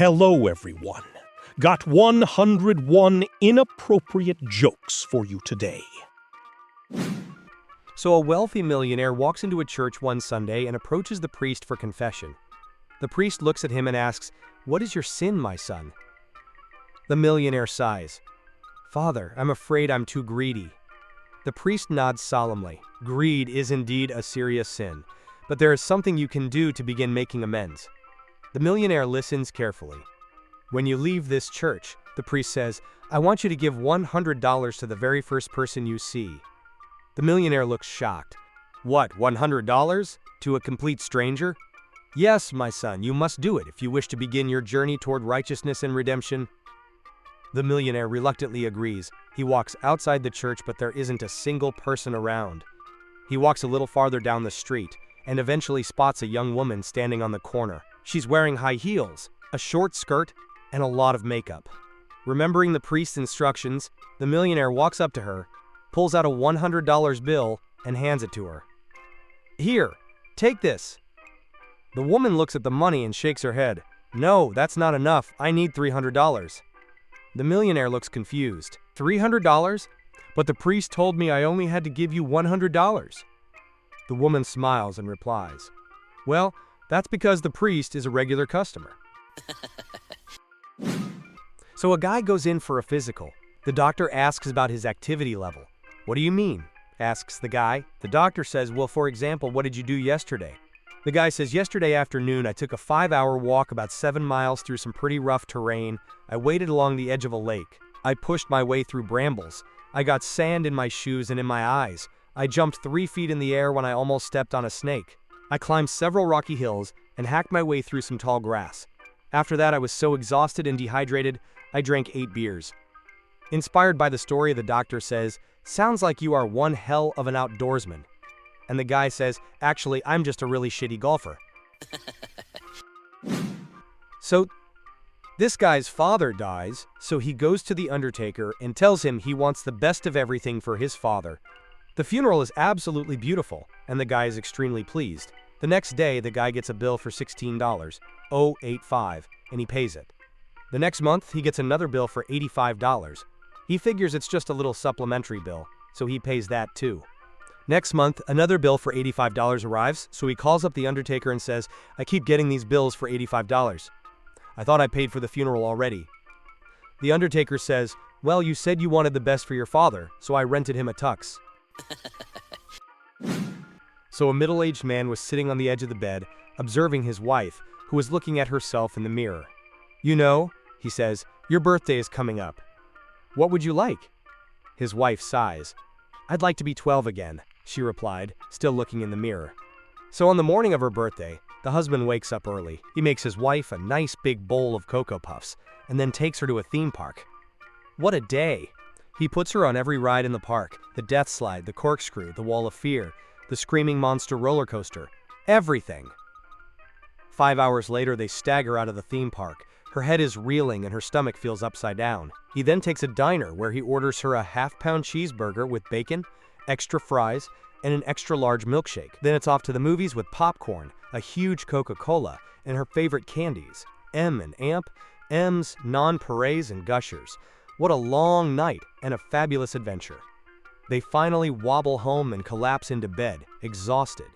Hello, everyone. Got 101 inappropriate jokes for you today. So a wealthy millionaire walks into a church one Sunday and approaches the priest for confession. The priest looks at him and asks, "What is your sin, my son?" The millionaire sighs. "Father, I'm afraid I'm too greedy." The priest nods solemnly. Greed is indeed a serious sin, but there is something you can do to begin making amends. The millionaire listens carefully. "When you leave this church," the priest says, "I want you to give $100 to the very first person you see." The millionaire looks shocked. "What, $100? To a complete stranger?" "Yes, my son, you must do it if you wish to begin your journey toward righteousness and redemption." The millionaire reluctantly agrees. He walks outside the church, but there isn't a single person around. He walks a little farther down the street and eventually spots a young woman standing on the corner. She's wearing high heels, a short skirt, and a lot of makeup. Remembering the priest's instructions, the millionaire walks up to her, pulls out a $100 bill, and hands it to her. "Here, take this." The woman looks at the money and shakes her head. "No, that's not enough. I need $300. The millionaire looks confused. $300? But the priest told me I only had to give you $100. The woman smiles and replies, "Well, that's because the priest is a regular customer." So a guy goes in for a physical. The doctor asks about his activity level. "What do you mean?" asks the guy. The doctor says, "Well, for example, what did you do yesterday?" The guy says, "Yesterday afternoon, I took a 5-hour walk about 7 miles through some pretty rough terrain. I waded along the edge of a lake. I pushed my way through brambles. I got sand in my shoes and in my eyes. I jumped 3 feet in the air when I almost stepped on a snake. I climbed several rocky hills and hacked my way through some tall grass. After that, I was so exhausted and dehydrated, I drank 8 beers. Inspired by the story, the doctor says, "Sounds like you are one hell of an outdoorsman." And the guy says, "Actually, I'm just a really shitty golfer." So, this guy's father dies, so he goes to the undertaker and tells him he wants the best of everything for his father. The funeral is absolutely beautiful, and the guy is extremely pleased. The next day, the guy gets a bill for $16.085, and he pays it. The next month, he gets another bill for $85. He figures it's just a little supplementary bill, so he pays that too. Next month, another bill for $85 arrives, so he calls up the undertaker and says, "I keep getting these bills for $85. I thought I paid for the funeral already." The undertaker says, "Well, you said you wanted the best for your father, so I rented him a tux." So a middle-aged man was sitting on the edge of the bed, observing his wife, who was looking at herself in the mirror. "You know," he says, "your birthday is coming up. What would you like?" His wife sighs. "I'd like to be 12 again," she replied, still looking in the mirror. So on the morning of her birthday, the husband wakes up early. He makes his wife a nice big bowl of Cocoa Puffs, and then takes her to a theme park. What a day! He puts her on every ride in the park, the death slide, the corkscrew, the wall of fear, the screaming monster roller coaster, everything. 5 hours later, they stagger out of the theme park. Her head is reeling and her stomach feels upside down. He then takes a diner where he orders her a half-pound cheeseburger with bacon, extra fries, and an extra-large milkshake. Then it's off to the movies with popcorn, a huge Coca-Cola, and her favorite candies, M&Amp, M's, nonpareils, and Gushers. What a long night and a fabulous adventure. They finally wobble home and collapse into bed, exhausted.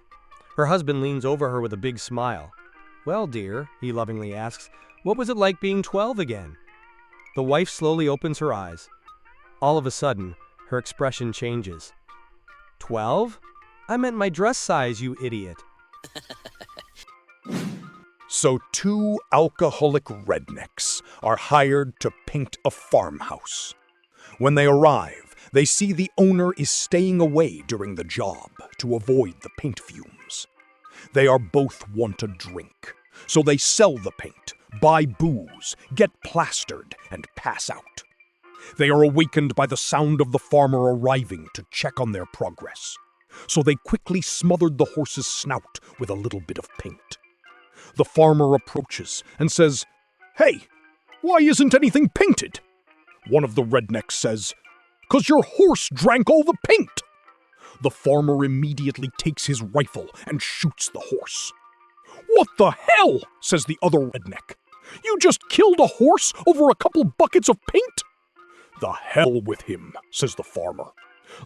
Her husband leans over her with a big smile. "Well, dear," he lovingly asks, "what was it like being 12 again?" The wife slowly opens her eyes. All of a sudden, her expression changes. 12? I meant my dress size, you idiot." So 2 alcoholic rednecks are hired to paint a farmhouse. When they arrive, they see the owner is staying away during the job to avoid the paint fumes. They are both want to drink, so they sell the paint, buy booze, get plastered, and pass out. They are awakened by the sound of the farmer arriving to check on their progress, so they quickly smothered the horse's snout with a little bit of paint. The farmer approaches and says, "Hey, why isn't anything painted?" One of the rednecks says, "'Cause your horse drank all the paint." The farmer immediately takes his rifle and shoots the horse. "What the hell?" says the other redneck. You just killed a horse over a couple buckets of paint? The hell with him, says the farmer.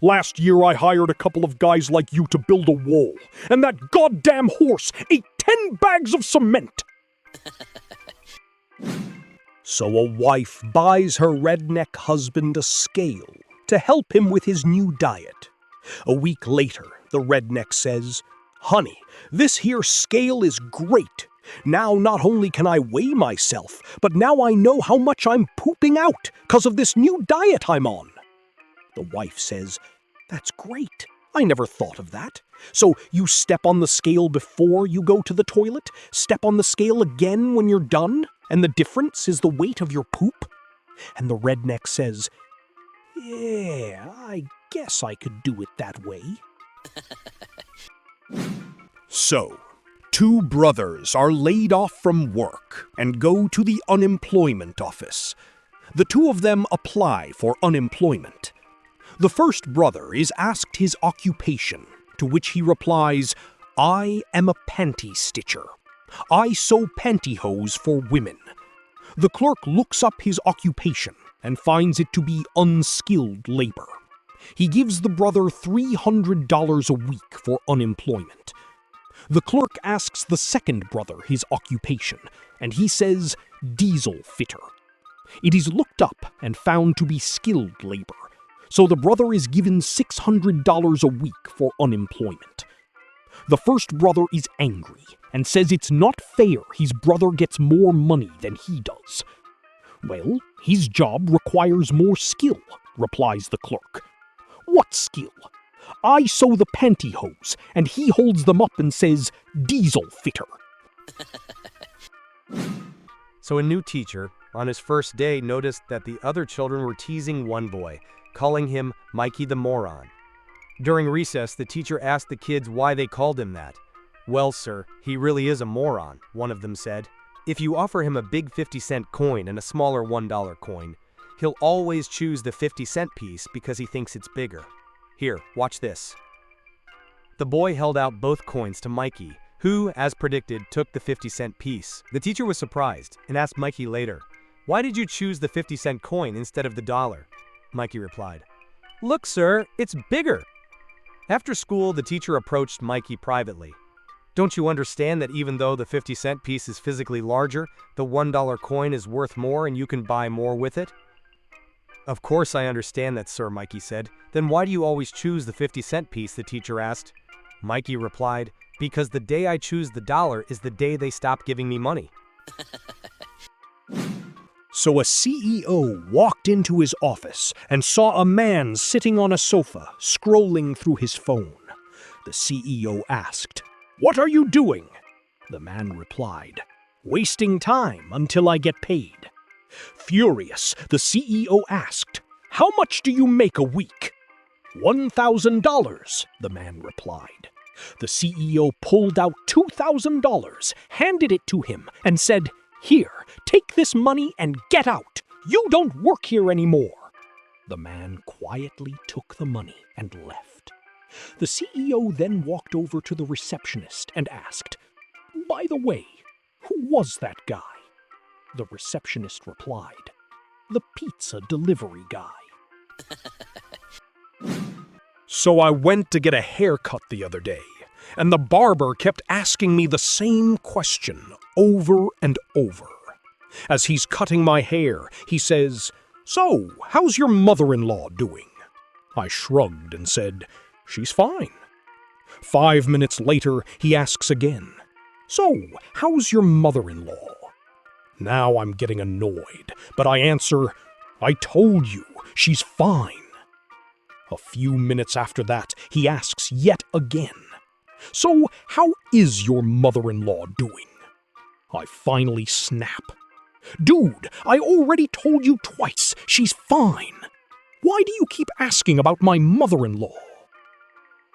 Last year I hired a couple of guys like you to build a wall, and that goddamn horse ate 10 bags of cement. So a wife buys her redneck husband a scale to help him with his new diet. A week later, the redneck says, "Honey, this here scale is great. Now not only can I weigh myself, but now I know how much I'm pooping out 'cause of this new diet I'm on." The wife says, "That's great. I never thought of that. So you step on the scale before you go to the toilet, step on the scale again when you're done, and the difference is the weight of your poop?" And the redneck says, "Yeah, I guess I could do it that way." So, two brothers are laid off from work and go to the unemployment office. The two of them apply for unemployment. The first brother is asked his occupation, to which he replies, "I am a panty stitcher. I sew pantyhose for women." The clerk looks up his occupation and finds it to be unskilled labor. He gives the brother $300 a week for unemployment. The clerk asks the second brother his occupation, and he says diesel fitter. It is looked up and found to be skilled labor, so the brother is given $600 a week for unemployment. The first brother is angry and says it's not fair his brother gets more money than he does. "Well, his job requires more skill," replies the clerk. "What skill?" "I sew the pantyhose, and he holds them up and says, 'Diesel fitter.'" So a new teacher, on his first day, noticed that the other children were teasing one boy, calling him Mikey the Moron. During recess, the teacher asked the kids why they called him that. "Well, sir, he really is a moron," one of them said. "If you offer him a big 50-cent coin and a smaller $1 coin, he'll always choose the 50-cent piece because he thinks it's bigger. Here, watch this." The boy held out both coins to Mikey, who, as predicted, took the 50-cent piece. The teacher was surprised and asked Mikey later, "Why did you choose the 50-cent coin instead of the dollar?" Mikey replied, "Look, sir, it's bigger." After school, the teacher approached Mikey privately. "Don't you understand that even though the 50-cent piece is physically larger, the $1 coin is worth more and you can buy more with it?" "Of course I understand that, sir," Mikey said. "Then why do you always choose the 50-cent piece?" the teacher asked. Mikey replied, "Because the day I choose the dollar is the day they stop giving me money." So a CEO walked into his office and saw a man sitting on a sofa, scrolling through his phone. The CEO asked, "What are you doing?" The man replied, "Wasting time until I get paid." Furious, the CEO asked, "How much do you make a week?" $1,000, the man replied. The CEO pulled out $2,000, handed it to him, and said, "Here, take this money and get out. You don't work here anymore." The man quietly took the money and left. The CEO then walked over to the receptionist and asked, "By the way, who was that guy?" The receptionist replied, "The pizza delivery guy." So I went to get a haircut the other day, and the barber kept asking me the same question over and over. As he's cutting my hair, he says, "So, how's your mother-in-law doing?" I shrugged and said, "She's fine." 5 minutes later, he asks again, "So, how's your mother-in-law?" Now I'm getting annoyed, but I answer, "I told you, she's fine." A few minutes after that, he asks yet again, "So, how is your mother-in-law doing?" I finally snap. "Dude, I already told you twice, she's fine. Why do you keep asking about my mother-in-law?"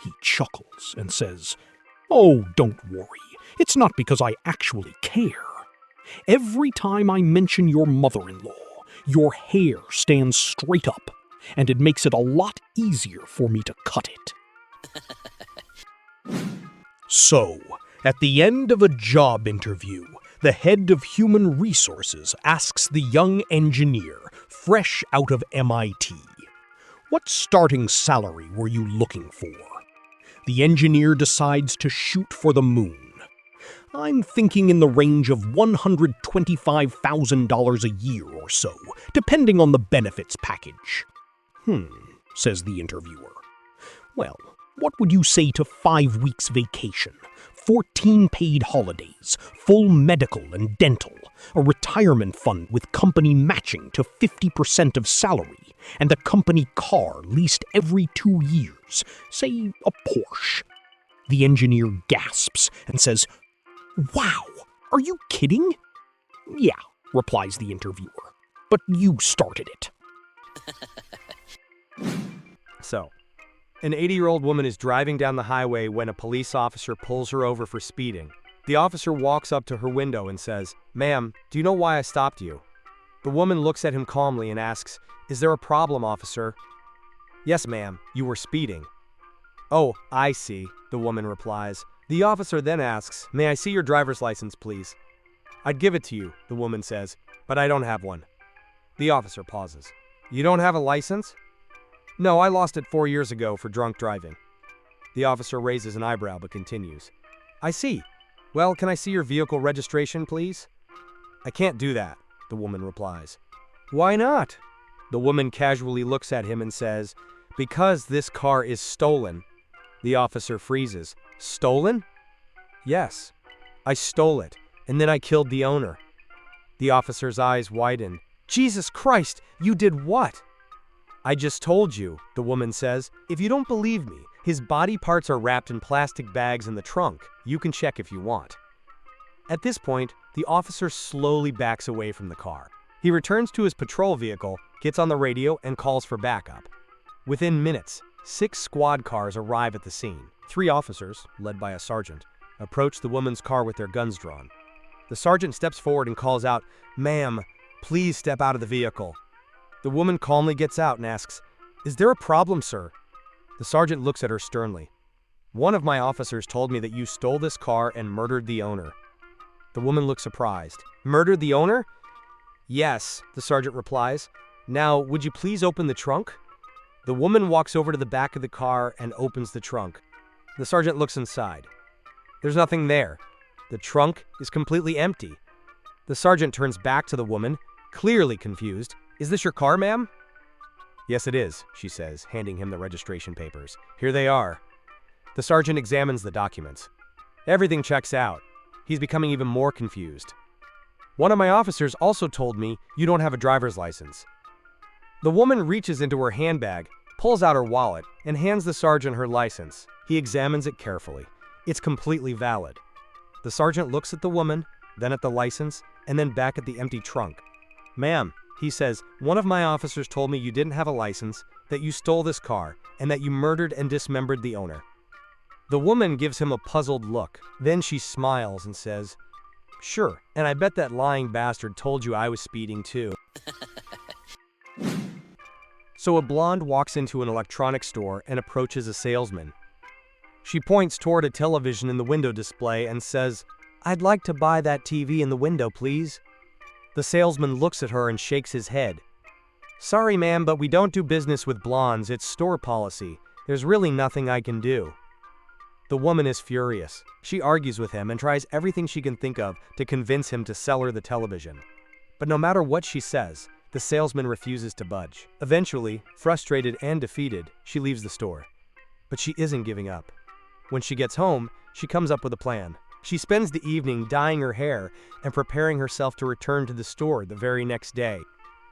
He chuckles and says, "Oh, don't worry. It's not because I actually care. Every time I mention your mother-in-law, your hair stands straight up, and it makes it a lot easier for me to cut it." So, at the end of a job interview, The head of human resources asks the young engineer, fresh out of MIT, "What starting salary were you looking for?" The engineer decides to shoot for the moon. "I'm thinking in the range of $125,000 a year or so, depending on the benefits package." Says the interviewer. "Well, what would you say to 5 weeks vacation, 14 paid holidays, full medical and dental, a retirement fund with company matching to 50% of salary, and a company car leased every 2 years, say a Porsche?" The engineer gasps and says, "Wow, are you kidding?" "Yeah," replies the interviewer, "but you started it." So, an 80-year-old woman is driving down the highway when a police officer pulls her over for speeding. The officer walks up to her window and says, "Ma'am, do you know why I stopped you?" The woman looks at him calmly and asks, "Is there a problem, officer?" "Yes, ma'am, you were speeding." "Oh, I see," the woman replies. The officer then asks, "May I see your driver's license, please?" "I'd give it to you," the woman says, "but I don't have one." The officer pauses. "You don't have a license?" "No, I lost it 4 years ago for drunk driving." The officer raises an eyebrow but continues. "I see. Well, can I see your vehicle registration, please?" "I can't do that," the woman replies. "Why not?" The woman casually looks at him and says, "Because this car is stolen." The officer freezes. "Stolen?" "Yes. I stole it, and then I killed the owner." The officer's eyes widen. "Jesus Christ, you did what?" "I just told you," the woman says. "If you don't believe me, his body parts are wrapped in plastic bags in the trunk. You can check if you want." At this point, the officer slowly backs away from the car. He returns to his patrol vehicle, gets on the radio, and calls for backup. Within minutes, 6 squad cars arrive at the scene. 3 officers, led by a sergeant, approach the woman's car with their guns drawn. The sergeant steps forward and calls out, "Ma'am, please step out of the vehicle." The woman calmly gets out and asks, "Is there a problem, sir?" The sergeant looks at her sternly. "One of my officers told me that you stole this car and murdered the owner." The woman looks surprised. "Murdered the owner?" "Yes," the sergeant replies. "Now, would you please open the trunk?" The woman walks over to the back of the car and opens the trunk. The sergeant looks inside. There's nothing there. The trunk is completely empty. The sergeant turns back to the woman, clearly confused. "Is this your car, ma'am?" "Yes, it is," she says, handing him the registration papers. "Here they are." The sergeant examines the documents. Everything checks out. He's becoming even more confused. "One of my officers also told me you don't have a driver's license." The woman reaches into her handbag, pulls out her wallet, and hands the sergeant her license. He examines it carefully. It's completely valid. The sergeant looks at the woman, then at the license, and then back at the empty trunk. "Ma'am," he says, "one of my officers told me you didn't have a license, that you stole this car, and that you murdered and dismembered the owner." The woman gives him a puzzled look. Then she smiles and says, "Sure, and I bet that lying bastard told you I was speeding too." So a blonde walks into an electronics store and approaches a salesman. She points toward a television in the window display and says, "I'd like to buy that TV in the window, please." The salesman looks at her and shakes his head. "Sorry, ma'am, but we don't do business with blondes. It's store policy. There's really nothing I can do." The woman is furious. She argues with him and tries everything she can think of to convince him to sell her the television. But no matter what she says, the salesman refuses to budge. Eventually, frustrated and defeated, she leaves the store. But she isn't giving up. When she gets home, she comes up with a plan. She spends the evening dyeing her hair and preparing herself to return to the store the very next day.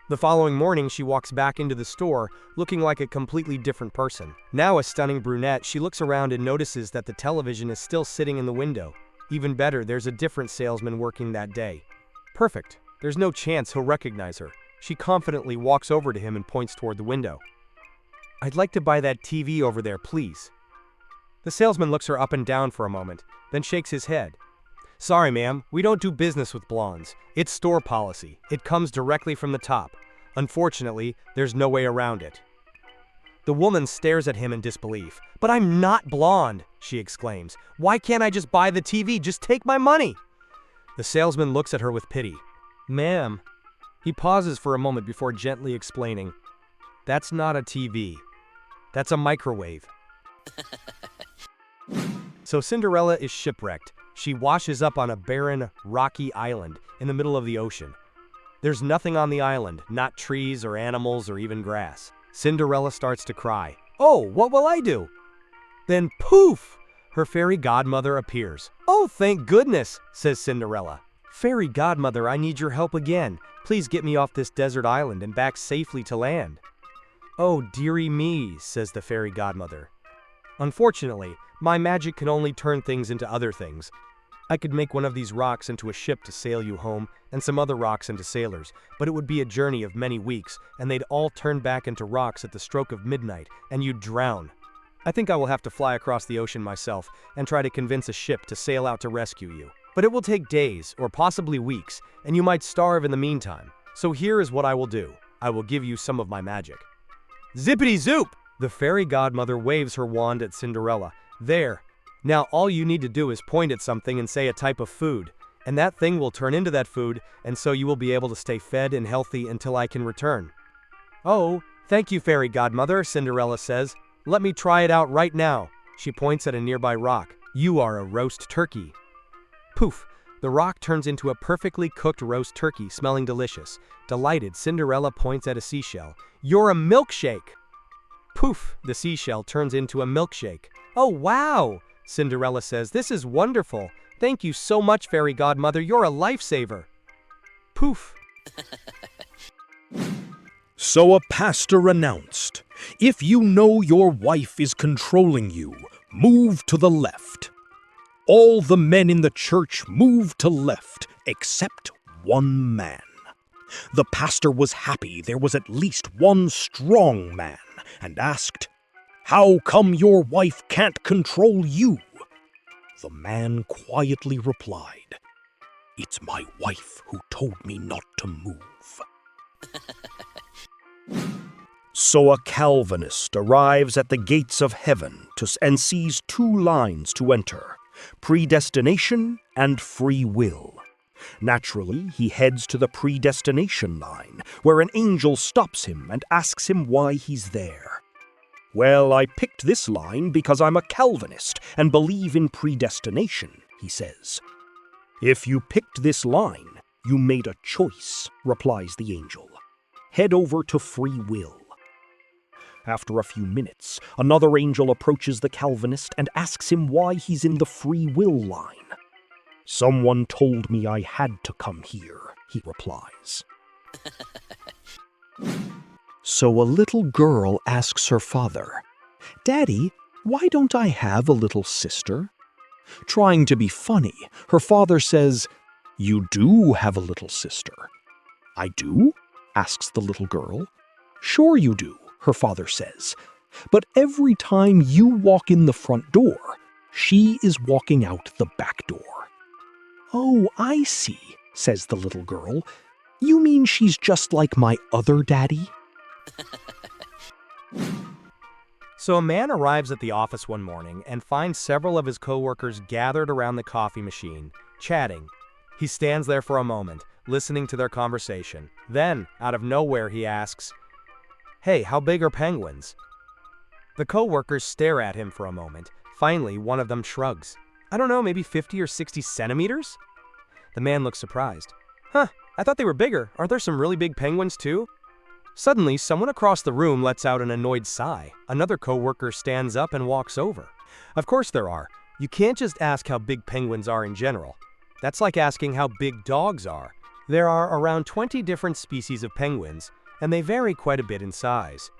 The following morning, she walks back into the store, looking like a completely different person. Now a stunning brunette, she looks around and notices that the television is still sitting in the window. Even better, there's a different salesman working that day. Perfect. There's no chance he'll recognize her. She confidently walks over to him and points toward the window. "I'd like to buy that TV over there, please." The salesman looks her up and down for a moment, then shakes his head. "Sorry, ma'am, we don't do business with blondes. It's store policy. It comes directly from the top. Unfortunately, there's no way around it." The woman stares at him in disbelief. "But I'm not blonde," she exclaims. "Why can't I just buy the TV? Just take my money." The salesman looks at her with pity. Ma'am. He pauses for a moment before gently explaining. That's not a TV. That's a microwave. So Cinderella is shipwrecked. She washes up on a barren, rocky island in the middle of the ocean. There's nothing on the island, not trees or animals or even grass. Cinderella starts to cry. Oh, what will I do? Then poof! Her fairy godmother appears. Oh, thank goodness, says Cinderella. Fairy godmother, I need your help again. Please get me off this desert island and back safely to land. Oh, dearie me, says the fairy godmother. Unfortunately, my magic can only turn things into other things. I could make one of these rocks into a ship to sail you home, and some other rocks into sailors, but it would be a journey of many weeks, and they'd all turn back into rocks at the stroke of midnight, and you'd drown. I think I will have to fly across the ocean myself and try to convince a ship to sail out to rescue you. But it will take days, or possibly weeks, and you might starve in the meantime. So here is what I will do. I will give you some of my magic. Zippity-zoop! The fairy godmother waves her wand at Cinderella. There. Now all you need to do is point at something and say a type of food, and that thing will turn into that food, and so you will be able to stay fed and healthy until I can return. Oh, thank you, fairy godmother, Cinderella says. Let me try it out right now. She points at a nearby rock. You are a roast turkey. Poof! The rock turns into a perfectly cooked roast turkey, smelling delicious. Delighted, Cinderella points at a seashell. You're a milkshake! Poof! The seashell turns into a milkshake. Oh, wow! Cinderella says, this is wonderful. Thank you so much, fairy godmother. You're a lifesaver. Poof! So a pastor announced, if you know your wife is controlling you, move to the left. All the men in the church moved to left, except one man. The pastor was happy there was at least one strong man, and asked, how come your wife can't control you? The man quietly replied, it's my wife who told me not to move. So a Calvinist arrives at the gates of heaven and sees two lines to enter, predestination and free will. Naturally, he heads to the predestination line, where an angel stops him and asks him why he's there. Well, I picked this line because I'm a Calvinist and believe in predestination, he says. If you picked this line, you made a choice, replies the angel. Head over to free will. After a few minutes, another angel approaches the Calvinist and asks him why he's in the free will line. Someone told me I had to come here, he replies. So a little girl asks her father, Daddy, why don't I have a little sister? Trying to be funny, her father says, You do have a little sister. I do? Asks the little girl. Sure you do, her father says. But every time you walk in the front door, she is walking out the back door. Oh, I see, says the little girl. You mean she's just like my other daddy? So a man arrives at the office one morning and finds several of his coworkers gathered around the coffee machine, chatting. He stands there for a moment, listening to their conversation. Then, out of nowhere, he asks, Hey, how big are penguins? The coworkers stare at him for a moment. Finally, one of them shrugs. I don't know, maybe 50 or 60 centimeters? The man looks surprised. Huh, I thought they were bigger. Aren't there some really big penguins too? Suddenly, someone across the room lets out an annoyed sigh. Another coworker stands up and walks over. Of course there are. You can't just ask how big penguins are in general. That's like asking how big dogs are. There are around 20 different species of penguins, and they vary quite a bit in size.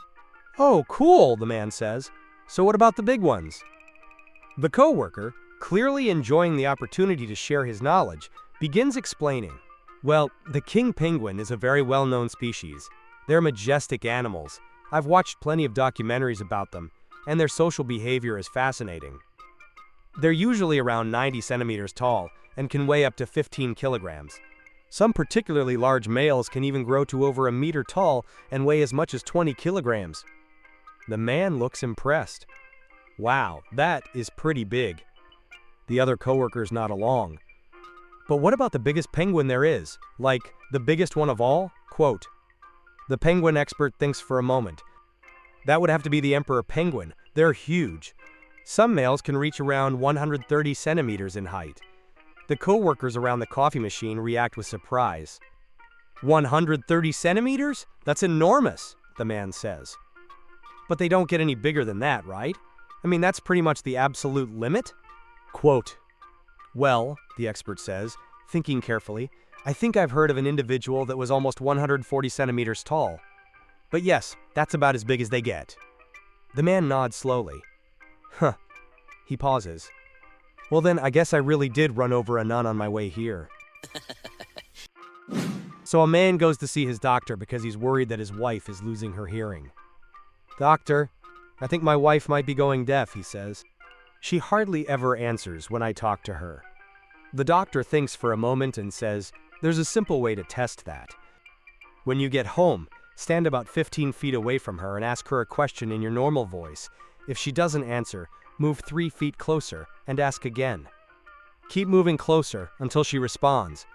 Oh, cool, the man says. So what about the big ones? The coworker, clearly enjoying the opportunity to share his knowledge, begins explaining. Well, the king penguin is a very well-known species. They're majestic animals. I've watched plenty of documentaries about them, and their social behavior is fascinating. They're usually around 90 centimeters tall and can weigh up to 15 kilograms. Some particularly large males can even grow to over a meter tall and weigh as much as 20 kilograms. The man looks impressed. Wow, that is pretty big. The other coworkers nod along. But what about the biggest penguin there is? Like, the biggest one of all? Quote, the penguin expert thinks for a moment. That would have to be the emperor penguin. They're huge. Some males can reach around 130 centimeters in height. The co-workers around the coffee machine react with surprise. 130 centimeters? That's enormous, the man says. But they don't get any bigger than that, right? I mean, that's pretty much the absolute limit? Quote, well, the expert says, thinking carefully, I think I've heard of an individual that was almost 140 centimeters tall. But yes, that's about as big as they get. The man nods slowly. Huh. He pauses. Well then, I guess I really did run over a nun on my way here. So a man goes to see his doctor because he's worried that his wife is losing her hearing. Doctor, I think my wife might be going deaf, he says. She hardly ever answers when I talk to her. The doctor thinks for a moment and says, there's a simple way to test that. When you get home, stand about 15 feet away from her and ask her a question in your normal voice. If she doesn't answer, move 3 feet closer and ask again. Keep moving closer until she responds.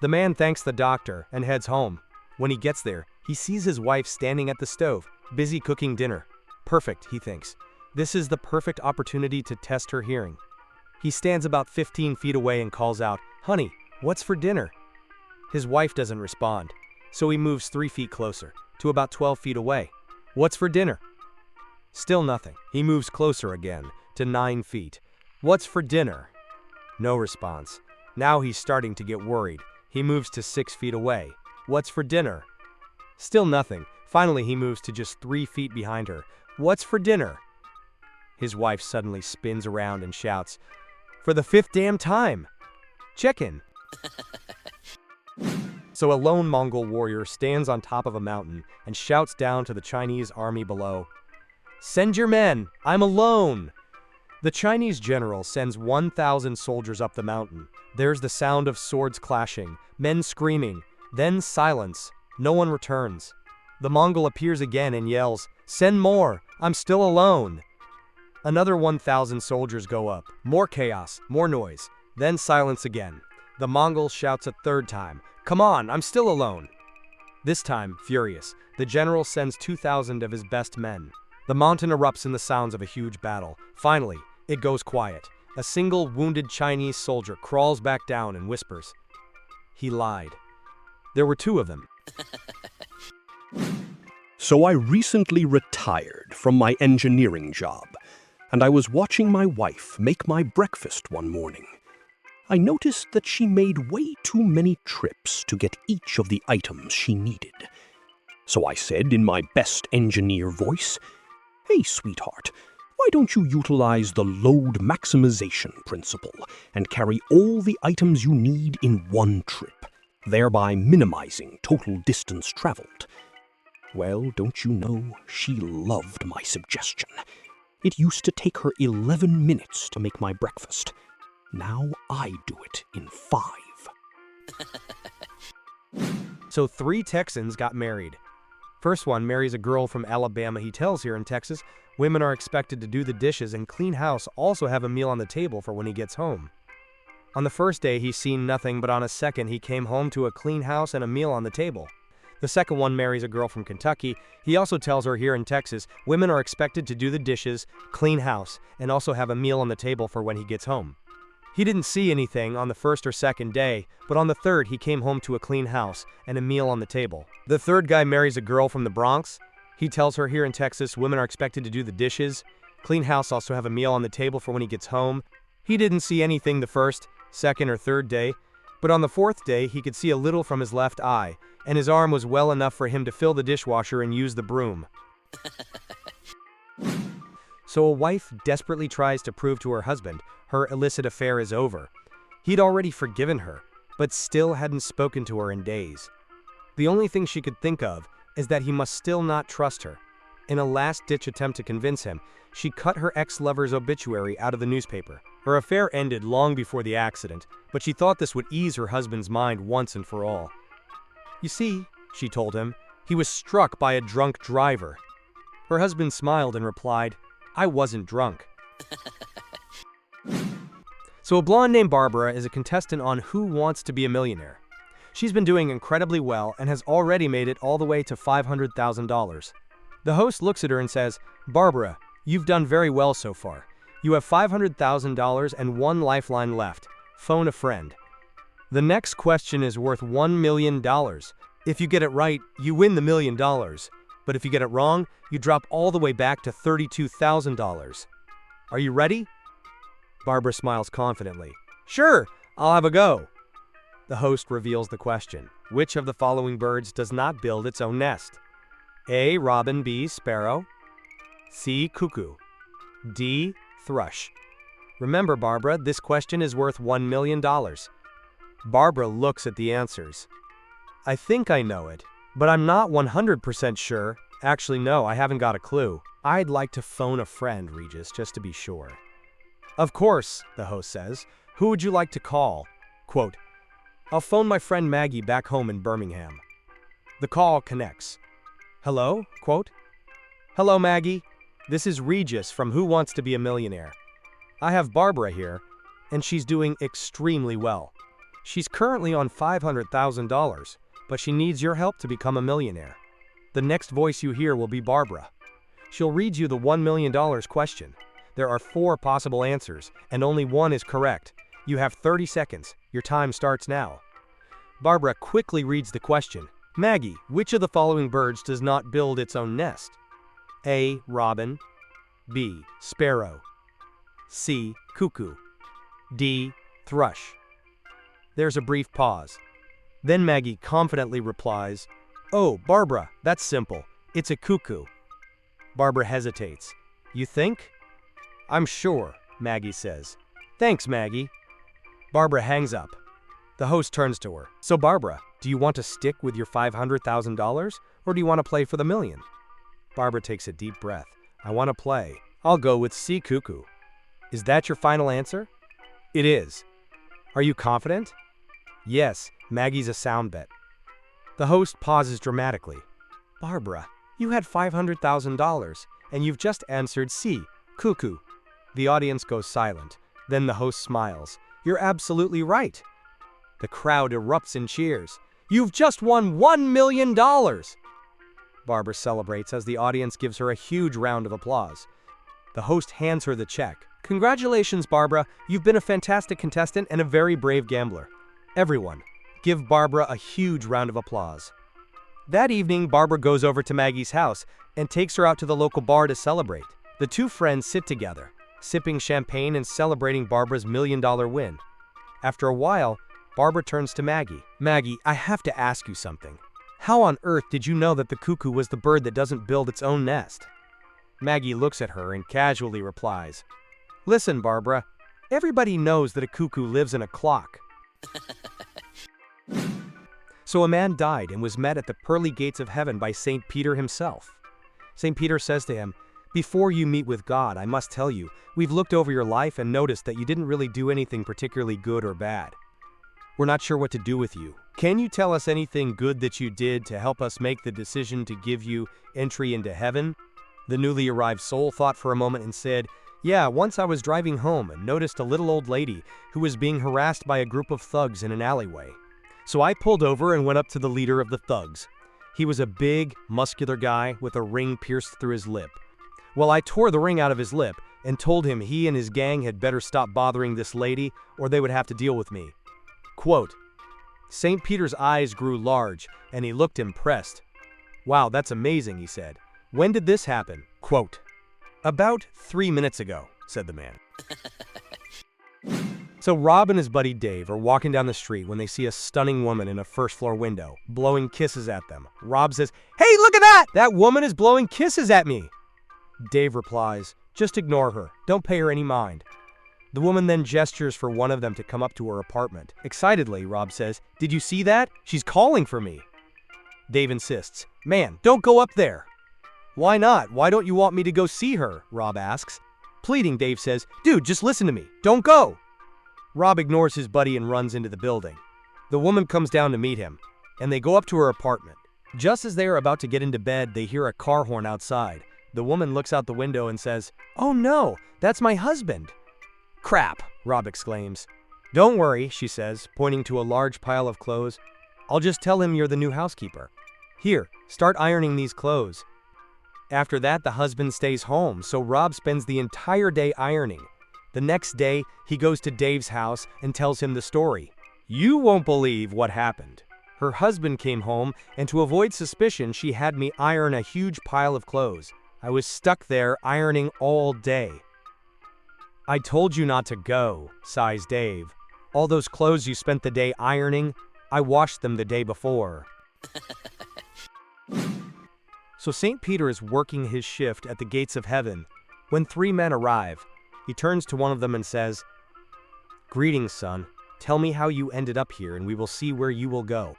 The man thanks the doctor and heads home. When he gets there, he sees his wife standing at the stove, busy cooking dinner. Perfect, he thinks. This is the perfect opportunity to test her hearing. He stands about 15 feet away and calls out, honey, what's for dinner? His wife doesn't respond, so he moves 3 feet closer, to about 12 feet away. What's for dinner? Still nothing. He moves closer again, to 9 feet. What's for dinner? No response. Now he's starting to get worried. He moves to 6 feet away. What's for dinner? Still nothing. Finally, he moves to just 3 feet behind her. What's for dinner? His wife suddenly spins around and shouts, for the 5th damn time! Chicken! So a lone Mongol warrior stands on top of a mountain and shouts down to the Chinese army below, send your men! I'm alone! The Chinese general sends 1,000 soldiers up the mountain. There's the sound of swords clashing, men screaming, then silence. No one returns. The Mongol appears again and yells, send more! I'm still alone! Another 1,000 soldiers go up. More chaos, more noise, then silence again. The Mongol shouts a third time, come on, I'm still alone! This time, furious, the general sends 2,000 of his best men. The mountain erupts in the sounds of a huge battle. Finally, it goes quiet. A single wounded Chinese soldier crawls back down and whispers, he lied. There were 2 of them. So I recently retired from my engineering job, and I was watching my wife make my breakfast one morning. I noticed that she made way too many trips to get each of the items she needed. So I said in my best engineer voice, hey, sweetheart, why don't you utilize the load maximization principle and carry all the items you need in one trip, thereby minimizing total distance traveled? Well, don't you know, she loved my suggestion. It used to take her 11 minutes to make my breakfast. Now I do it in 5. So 3 Texans got married. First one marries a girl from Alabama. He tells her in Texas, women are expected to do the dishes and clean house, also have a meal on the table for when he gets home. On the first day, he's seen nothing, but on a second, he came home to a clean house and a meal on the table. The second one marries a girl from Kentucky. He also tells her here in Texas, women are expected to do the dishes, clean house, and also have a meal on the table for when he gets home. He didn't see anything on the first or second day, but on the third he came home to a clean house and a meal on the table. The third guy marries a girl from the Bronx. He tells her here in Texas, women are expected to do the dishes, clean house, also have a meal on the table for when he gets home. He didn't see anything the first, second, or third day, but on the 4th day he could see a little from his left eye, and his arm was well enough for him to fill the dishwasher and use the broom. So a wife desperately tries to prove to her husband her illicit affair is over. He'd already forgiven her, but still hadn't spoken to her in days. The only thing she could think of is that he must still not trust her. In a last-ditch attempt to convince him, she cut her ex-lover's obituary out of the newspaper. Her affair ended long before the accident, but she thought this would ease her husband's mind once and for all. You see, she told him, he was struck by a drunk driver. Her husband smiled and replied, I wasn't drunk. So a blonde named Barbara is a contestant on Who Wants to Be a Millionaire. She's been doing incredibly well and has already made it all the way to $500,000. The host looks at her and says, "Barbara, you've done very well so far. You have $500,000 and one lifeline left. Phone a friend. The next question is worth $1 million. If you get it right, you win the $1 million. But if you get it wrong, you drop all the way back to $32,000. Are you ready?" Barbara smiles confidently. "Sure, I'll have a go." The host reveals the question. Which of the following birds does not build its own nest? A. Robin. B. Sparrow. C. Cuckoo. D. Thrush. Remember, Barbara, this question is worth $1 million. Barbara looks at the answers. "I think I know it, but I'm not 100% sure. Actually, no, I haven't got a clue. I'd like to phone a friend, Regis, just to be sure." "Of course," the host says. "Who would you like to call?" Quote, "I'll phone my friend Maggie back home in Birmingham." The call connects. "Hello?" Quote, "Hello, Maggie. This is Regis from Who Wants to Be a Millionaire. I have Barbara here, and she's doing extremely well. She's currently on $500,000, but she needs your help to become a millionaire. The next voice you hear will be Barbara. She'll read you the $1 million question. There are 4 possible answers, and only one is correct. You have 30 seconds. Your time starts now." Barbara quickly reads the question. "Maggie, which of the following birds does not build its own nest? A. Robin. B. Sparrow. C. Cuckoo. D. Thrush." There's a brief pause. Then Maggie confidently replies, "Oh, Barbara, that's simple. It's a cuckoo." Barbara hesitates. "You think?" "I'm sure," Maggie says. "Thanks, Maggie." Barbara hangs up. The host turns to her. "So Barbara, do you want to stick with your $500,000 or do you want to play for the million?" Barbara takes a deep breath. "I want to play. I'll go with C. Cuckoo." "Is that your final answer?" "It is." "Are you confident?" "Yes, Maggie's a sound bet." The host pauses dramatically. "Barbara, you had $500,000 and you've just answered C. Cuckoo." The audience goes silent. Then the host smiles. "You're absolutely right." The crowd erupts in cheers. "You've just won $1 million!" Barbara celebrates as the audience gives her a huge round of applause. The host hands her the check. "Congratulations, Barbara. You've been a fantastic contestant and a very brave gambler." Everyone, give Barbara a huge round of applause. That evening, Barbara goes over to Maggie's house and takes her out to the local bar to celebrate. The two friends sit together, sipping champagne and celebrating Barbara's $1 million win. After a while, Barbara turns to Maggie. "Maggie, I have to ask you something. How on earth did you know that the cuckoo was the bird that doesn't build its own nest?" Maggie looks at her and casually replies, "Listen, Barbara, everybody knows that a cuckoo lives in a clock." So a man died and was met at the pearly gates of heaven by St. Peter himself. St. Peter says to him, "Before you meet with God, I must tell you, we've looked over your life and noticed that you didn't really do anything particularly good or bad. We're not sure what to do with you. Can you tell us anything good that you did to help us make the decision to give you entry into heaven?" The newly arrived soul thought for a moment and said, "Yeah, once I was driving home and noticed a little old lady who was being harassed by a group of thugs in an alleyway. So I pulled over and went up to the leader of the thugs. He was a big, muscular guy with a ring pierced through his lip. Well, I tore the ring out of his lip and told him he and his gang had better stop bothering this lady or they would have to deal with me." Quote, St. Peter's eyes grew large and he looked impressed. "Wow, that's amazing," he said. "When did this happen?" Quote, "About 3 minutes ago," said the man. So Rob and his buddy Dave are walking down the street when they see a stunning woman in a first-floor window, blowing kisses at them. Rob says, "Hey, look at that! That woman is blowing kisses at me!" Dave replies, "Just ignore her. Don't pay her any mind." The woman then gestures for one of them to come up to her apartment. Excitedly, Rob says, "Did you see that? She's calling for me." Dave insists, "Man, don't go up there." "Why not? Why don't you want me to go see her?" Rob asks. Pleading, Dave says, "Dude, just listen to me. Don't go." Rob ignores his buddy and runs into the building. The woman comes down to meet him, and they go up to her apartment. Just as they are about to get into bed, they hear a car horn outside. The woman looks out the window and says, "Oh no, that's my husband." "Crap," Rob exclaims. "Don't worry," she says, pointing to a large pile of clothes. "I'll just tell him you're the new housekeeper. Here, start ironing these clothes." After that, the husband stays home, so Rob spends the entire day ironing. The next day, he goes to Dave's house and tells him the story. "You won't believe what happened. Her husband came home, and to avoid suspicion, she had me iron a huge pile of clothes. I was stuck there ironing all day." "I told you not to go," sighs Dave. "All those clothes you spent the day ironing, I washed them the day before." So St. Peter is working his shift at the gates of heaven when 3 men arrive. He turns to one of them and says, "Greetings, son. Tell me how you ended up here, and we will see where you will go."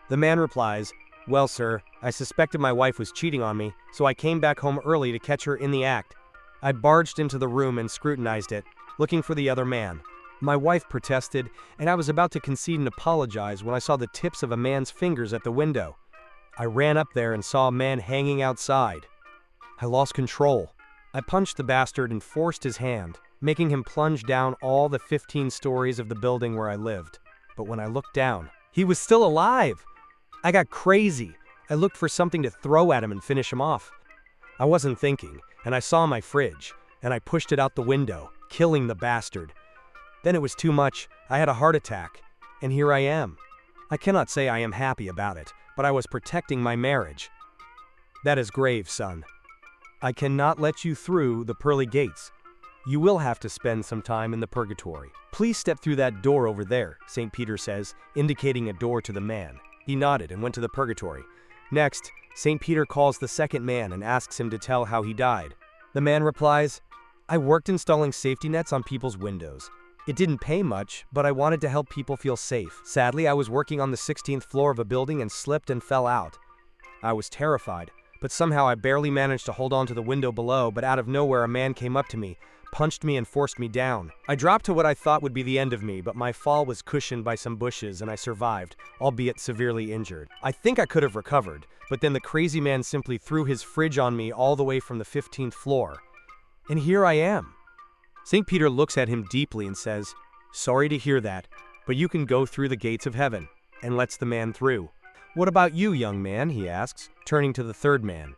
The man replies, "Well, sir, I suspected my wife was cheating on me, so I came back home early to catch her in the act. I barged into the room and scrutinized it, looking for the other man. My wife protested, and I was about to concede and apologize when I saw the tips of a man's fingers at the window. I ran up there and saw a man hanging outside. I lost control. I punched the bastard and forced his hand, making him plunge down all the 15 stories of the building where I lived. But when I looked down, he was still alive. I got crazy. I looked for something to throw at him and finish him off. I wasn't thinking, and I saw my fridge, and I pushed it out the window, killing the bastard. Then it was too much. I had a heart attack, and here I am. I cannot say I am happy about it, but I was protecting my marriage. That is grave, son. I cannot let you through the pearly gates. You will have to spend some time in the purgatory. Please step through that door over there," St. Peter says, indicating a door to the man. He nodded and went to the purgatory. Next, St. Peter calls the second man and asks him to tell how he died. The man replies, "I worked installing safety nets on people's windows. It didn't pay much, but I wanted to help people feel safe. Sadly, I was working on the 16th floor of a building and slipped and fell out. I was terrified, but somehow I barely managed to hold on to the window below, but out of nowhere a man came up to me, punched me and forced me down. I dropped to what I thought would be the end of me, but my fall was cushioned by some bushes and I survived, albeit severely injured. I think I could have recovered, but then the crazy man simply threw his fridge on me all the way from the 15th floor. And here I am." St. Peter looks at him deeply and says, "Sorry to hear that, but you can go through the gates of heaven," and lets the man through. "What about you, young man?" he asks, turning to the third man.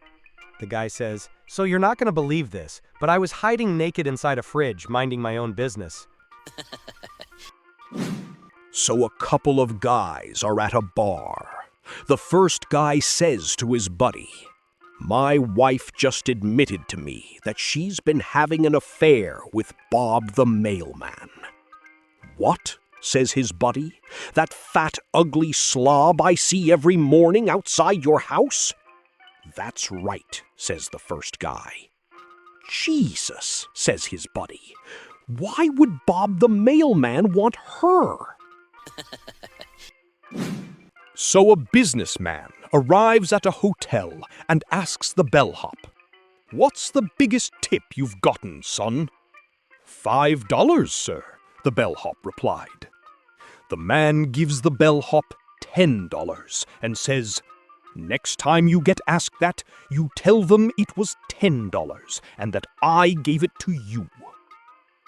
The guy says, "So you're not going to believe this, but I was hiding naked inside a fridge, minding my own business." So a couple of guys are at a bar. The first guy says to his buddy, "My wife just admitted to me that she's been having an affair with Bob the mailman." "What?" says his buddy. "That fat, ugly slob I see every morning outside your house?" "That's right," says the first guy. "Jesus," says his buddy. "Why would Bob the mailman want her?" So a businessman arrives at a hotel and asks the bellhop, "What's the biggest tip you've gotten, son?" $5, sir, the bellhop replied. The man gives the bellhop $10 and says, "Next time you get asked that, you tell them it was $10 and that I gave it to you."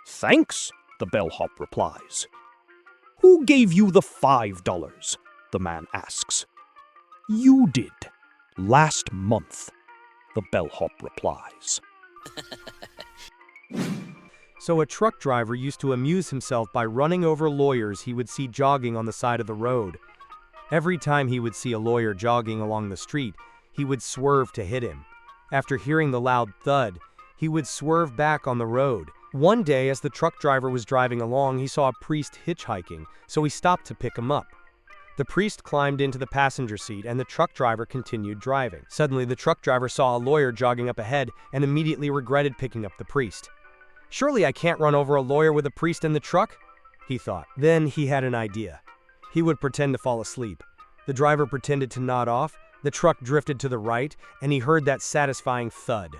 "Thanks," the bellhop replies. "Who gave you the $5? the man asks. "You did, last month," the bellhop replies. So a truck driver used to amuse himself by running over lawyers he would see jogging on the side of the road. Every time he would see a lawyer jogging along the street, he would swerve to hit him. After hearing the loud thud, he would swerve back on the road. One day, as the truck driver was driving along, he saw a priest hitchhiking, so he stopped to pick him up. The priest climbed into the passenger seat and the truck driver continued driving. Suddenly, the truck driver saw a lawyer jogging up ahead and immediately regretted picking up the priest. "Surely I can't run over a lawyer with a priest in the truck," he thought. Then he had an idea. He would pretend to fall asleep. The driver pretended to nod off, the truck drifted to the right, and he heard that satisfying thud.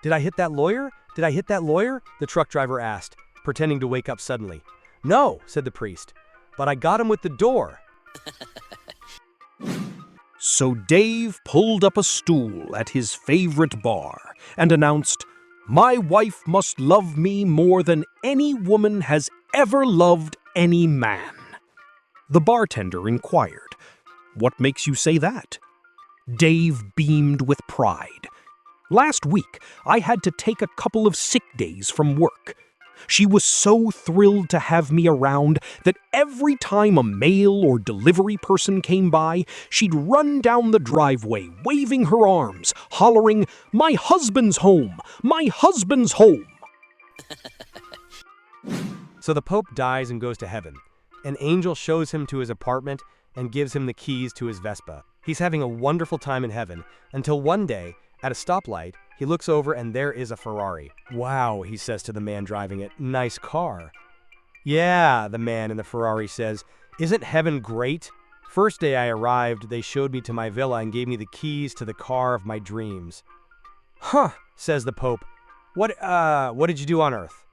"Did I hit that lawyer? Did I hit that lawyer?" the truck driver asked, pretending to wake up suddenly. "No," said the priest, "but I got him with the door." So Dave pulled up a stool at his favorite bar and announced, My wife must love me more than any woman has ever loved any man." The bartender inquired, "What makes you say that?" Dave beamed with pride. "Last week, I had to take a couple of sick days from work. She was so thrilled to have me around that every time a mail or delivery person came by, she'd run down the driveway waving her arms, hollering, 'My husband's home! My husband's home!'" So the Pope dies and goes to heaven. An angel shows him to his apartment and gives him the keys to his Vespa. He's having a wonderful time in heaven until one day, at a stoplight, he looks over and there is a Ferrari. "Wow," he says to the man driving it, "nice car." "Yeah," the man in the Ferrari says, "isn't heaven great? First day I arrived, they showed me to my villa and gave me the keys to the car of my dreams." "Huh," says the Pope. What did you do on Earth?"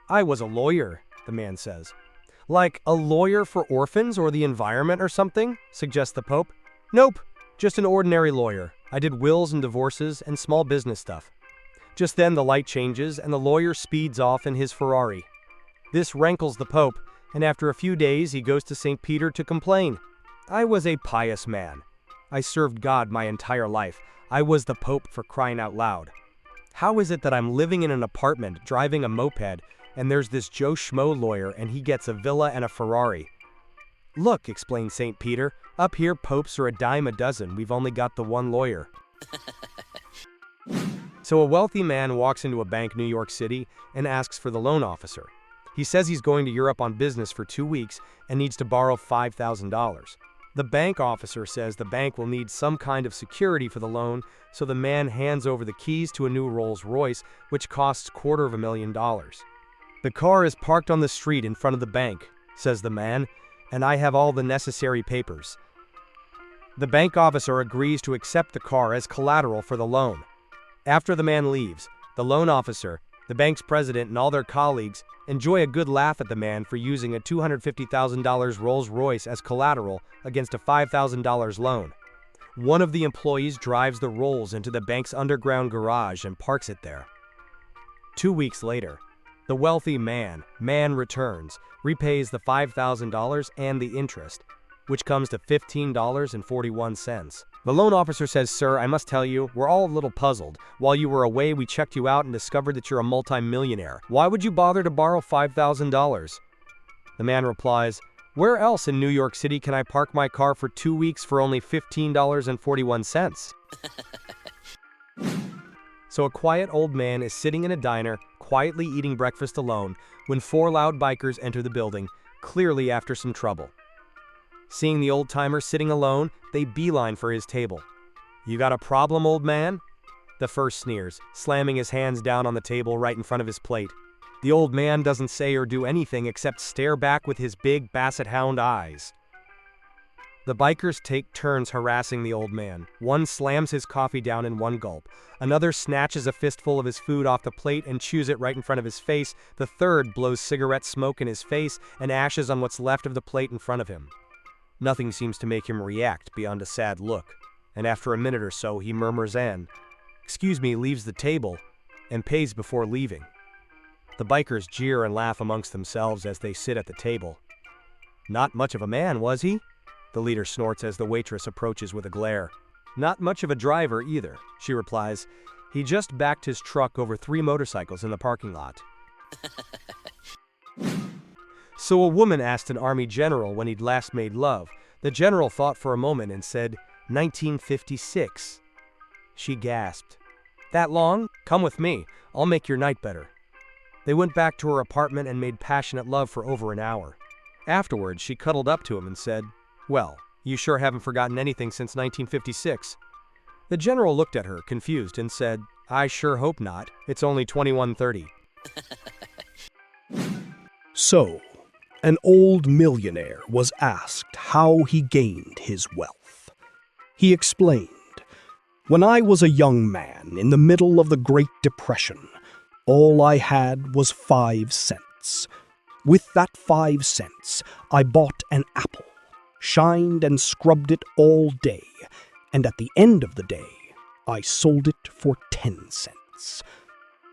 "I was a lawyer," the man says. "Like a lawyer for orphans or the environment or something?" suggests the Pope. "Nope, just an ordinary lawyer. I did wills and divorces and small business stuff." Just then the light changes and the lawyer speeds off in his Ferrari. This rankles the Pope, and after a few days he goes to St. Peter to complain. "I was a pious man. I served God my entire life. I was the Pope, for crying out loud. How is it that I'm living in an apartment, driving a moped, and there's this Joe Schmo lawyer and he gets a villa and a Ferrari?" "Look," explains St. Peter, "up here popes are a dime a dozen. We've only got the one lawyer." So a wealthy man walks into a bank in New York City and asks for the loan officer. He says he's going to Europe on business for 2 weeks and needs to borrow $5,000. The bank officer says the bank will need some kind of security for the loan, so the man hands over the keys to a new Rolls-Royce, which costs $250,000. "The car is parked on the street in front of the bank," says the man, "and I have all the necessary papers." The bank officer agrees to accept the car as collateral for the loan. After the man leaves, the loan officer, the bank's president, and all their colleagues enjoy a good laugh at the man for using a $250,000 Rolls-Royce as collateral against a $5,000 loan. One of the employees drives the Rolls into the bank's underground garage and parks it there. 2 weeks later, the wealthy man returns, repays the $5,000 and the interest, which comes to $15.41. The loan officer says, "Sir, I must tell you, we're all a little puzzled. While you were away, we checked you out and discovered that you're a multimillionaire. Why would you bother to borrow $5,000? The man replies, "Where else in New York City can I park my car for 2 weeks for only $15.41? So a quiet old man is sitting in a diner, quietly eating breakfast alone, when 4 loud bikers enter the building, clearly after some trouble. Seeing the old-timer sitting alone, they beeline for his table. "You got a problem, old man?" The first sneers, slamming his hands down on the table right in front of his plate. The old man doesn't say or do anything except stare back with his big basset hound eyes. The bikers take turns harassing the old man. One slams his coffee down in one gulp. Another snatches a fistful of his food off the plate and chews it right in front of his face. The third blows cigarette smoke in his face and ashes on what's left of the plate in front of him. Nothing seems to make him react beyond a sad look, and after a minute or so he murmurs "Excuse me," leaves the table, and pays before leaving. The bikers jeer and laugh amongst themselves as they sit at the table. "Not much of a man, was he?" the leader snorts as the waitress approaches with a glare. "Not much of a driver either," she replies. "He just backed his truck over 3 motorcycles in the parking lot." So a woman asked an army general when he'd last made love. The general thought for a moment and said, 1956. She gasped. "That long? Come with me. I'll make your night better." They went back to her apartment and made passionate love for over an hour. Afterwards, she cuddled up to him and said, "Well, you sure haven't forgotten anything since 1956. The general looked at her, confused, and said, "I sure hope not. It's only 21:30. So, an old millionaire was asked how he gained his wealth. He explained, "When I was a young man in the middle of the Great Depression, all I had was 5 cents. With that 5 cents, I bought an apple, shined and scrubbed it all day, and at the end of the day, I sold it for 10 cents.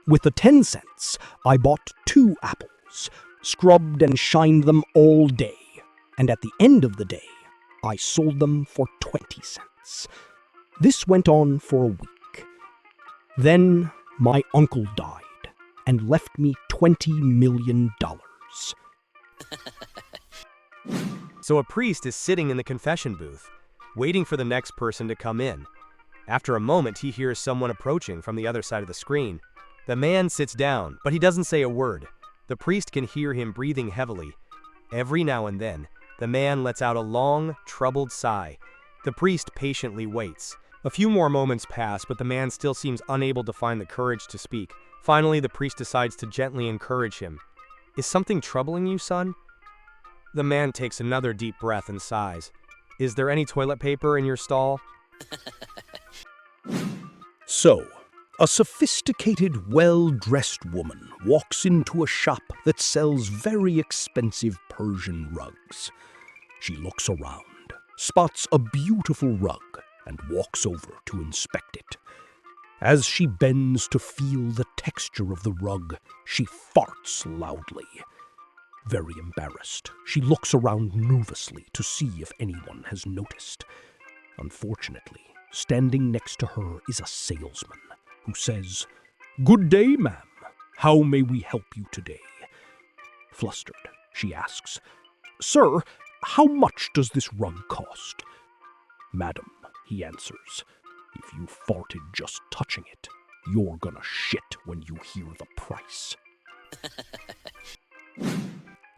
With the 10 cents, I bought 2 apples, scrubbed and shined them all day, and at the end of the day, I sold them for 20 cents. This went on for a week. Then my uncle died and left me $20 million. So a priest is sitting in the confession booth, waiting for the next person to come in. After a moment, he hears someone approaching from the other side of the screen. The man sits down, but he doesn't say a word. The priest can hear him breathing heavily. Every now and then, the man lets out a long, troubled sigh. The priest patiently waits. A few more moments pass, but the man still seems unable to find the courage to speak. Finally, the priest decides to gently encourage him. "Is something troubling you, son?" The man takes another deep breath and sighs. "Is there any toilet paper in your stall?" So, a sophisticated, well-dressed woman walks into a shop that sells very expensive Persian rugs. She looks around, spots a beautiful rug, and walks over to inspect it. As she bends to feel the texture of the rug, she farts loudly. Very embarrassed, she looks around nervously to see if anyone has noticed. Unfortunately, standing next to her is a salesman who says, "Good day, ma'am. How may we help you today?" Flustered, she asks, "Sir, how much does this rug cost?" "Madam," he answers, "if you farted just touching it, you're gonna shit when you hear the price."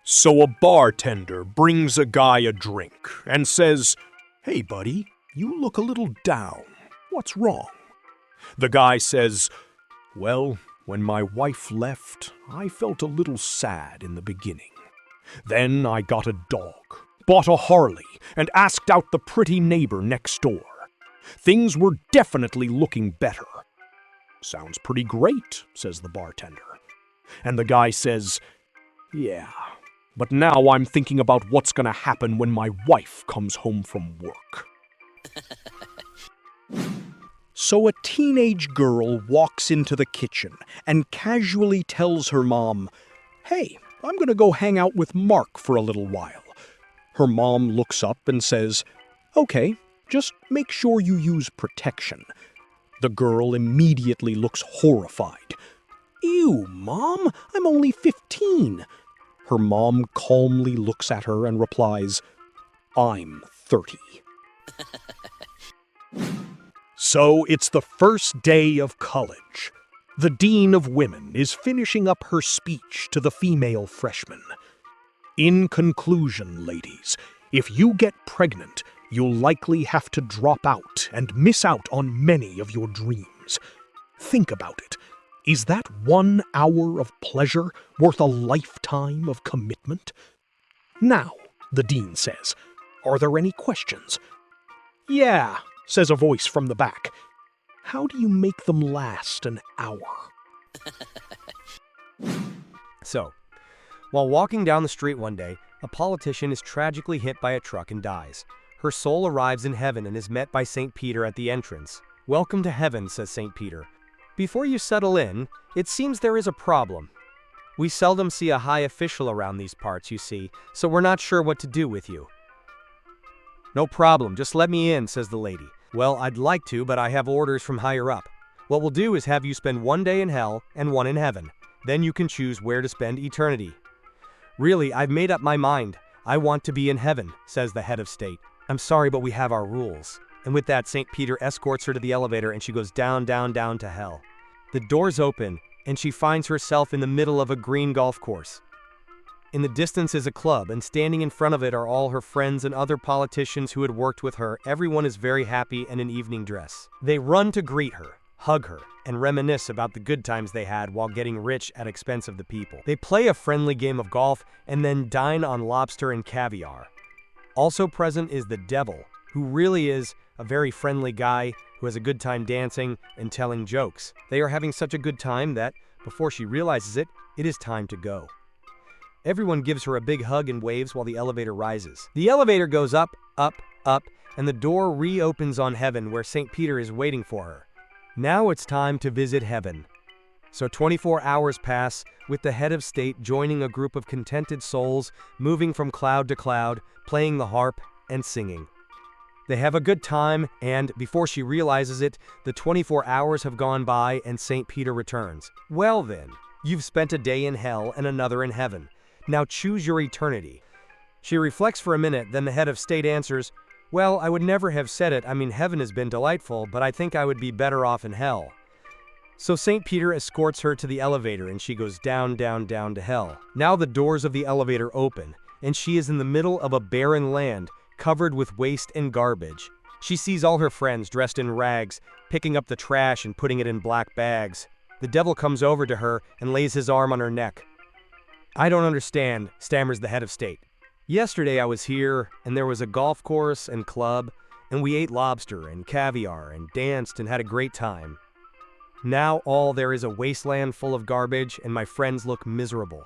So a bartender brings a guy a drink and says, "Hey, buddy, you look a little down. What's wrong?" The guy says, "Well, when my wife left, I felt a little sad in the beginning. Then I got a dog, bought a Harley, and asked out the pretty neighbor next door. Things were definitely looking better." "Sounds pretty great," says the bartender. And the guy says, "Yeah, but now I'm thinking about what's gonna happen when my wife comes home from work." So a teenage girl walks into the kitchen and casually tells her mom, "Hey, I'm gonna go hang out with Mark for a little while." Her mom looks up and says, "Okay, just make sure you use protection." The girl immediately looks horrified. "Ew, Mom, I'm only 15. Her mom calmly looks at her and replies, "I'm 30. So it's the first day of college. The Dean of Women is finishing up her speech to the female freshmen. "In conclusion, ladies, if you get pregnant, you'll likely have to drop out and miss out on many of your dreams. Think about it. Is that 1 hour of pleasure worth a lifetime of commitment?" "Now," the dean says, "are there any questions?" "Yeah," says a voice from the back. "How do you make them last an hour?" So, while walking down the street one day, a politician is tragically hit by a truck and dies. Her soul arrives in heaven and is met by St. Peter at the entrance. "Welcome to heaven," says St. Peter. "Before you settle in, it seems there is a problem. We seldom see a high official around these parts, you see, so we're not sure what to do with you." "No problem, just let me in," says the lady. "Well, I'd like to, but I have orders from higher up. What we'll do is have you spend 1 day in hell and 1 in heaven. Then you can choose where to spend eternity." "Really, I've made up my mind. I want to be in heaven," says the head of state. "I'm sorry, but we have our rules." And with that, St. Peter escorts her to the elevator and she goes down, down, down to hell. The doors open and she finds herself in the middle of a green golf course. In the distance is a club, and standing in front of it are all her friends and other politicians who had worked with her. Everyone is very happy and in evening dress. They run to greet her, hug her, and reminisce about the good times they had while getting rich at expense of the people. They play a friendly game of golf and then dine on lobster and caviar. Also present is the devil, who really is a very friendly guy who has a good time dancing and telling jokes. They are having such a good time that, before she realizes it, it is time to go. Everyone gives her a big hug and waves while the elevator rises. The elevator goes up, up, up, and the door reopens on heaven where St. Peter is waiting for her. Now it's time to visit heaven. So 24 hours pass, with the head of state joining a group of contented souls, moving from cloud to cloud, playing the harp and singing. They have a good time, and before she realizes it, the 24 hours have gone by and St. Peter returns. Well then, you've spent a day in hell and another in heaven. Now choose your eternity. She reflects for a minute, then the head of state answers, well, I would never have said it. I mean, heaven has been delightful, but I think I would be better off in hell. So St. Peter escorts her to the elevator and she goes down, down, down to hell. Now the doors of the elevator open, and she is in the middle of a barren land, covered with waste and garbage. She sees all her friends dressed in rags, picking up the trash and putting it in black bags. The devil comes over to her and lays his arm on her neck. I don't understand, stammers the head of state. Yesterday I was here, and there was a golf course and club, and we ate lobster and caviar and danced and had a great time. Now all there is a wasteland full of garbage, and my friends look miserable.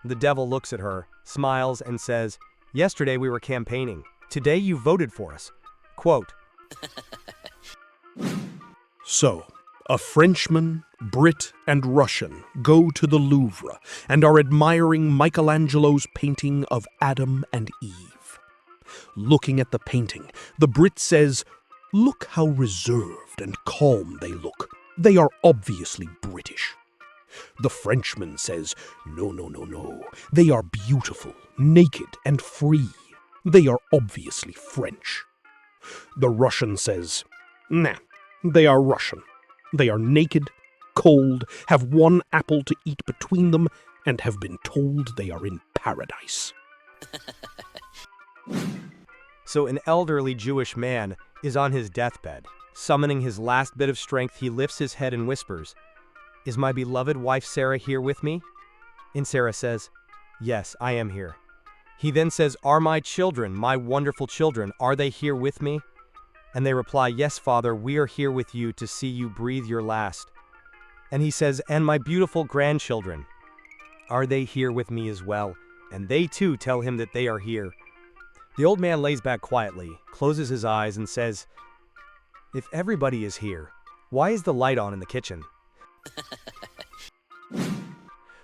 The devil looks at her, smiles, and says, yesterday we were campaigning. Today you voted for us. Quote, So, a Frenchman, Brit, and Russian go to the Louvre and are admiring Michelangelo's painting of Adam and Eve. Looking at the painting, the Brit says, "Look how reserved and calm they look. They are obviously British." The Frenchman says, "No, no, no, no. They are beautiful, naked, and free. They are obviously French." The Russian says, "Nah, they are Russian. They are naked, cold, have one apple to eat between them, and have been told they are in paradise." So an elderly Jewish man is on his deathbed. Summoning his last bit of strength, he lifts his head and whispers, "Is my beloved wife Sarah here with me?" And Sarah says, "Yes, I am here." He then says, "Are my children, my wonderful children, are they here with me?" And they reply, "Yes, Father, we are here with you to see you breathe your last." And he says, "And my beautiful grandchildren, are they here with me as well?" And they too tell him that they are here. The old man lays back quietly, closes his eyes, and says, "If everybody is here, why is the light on in the kitchen?"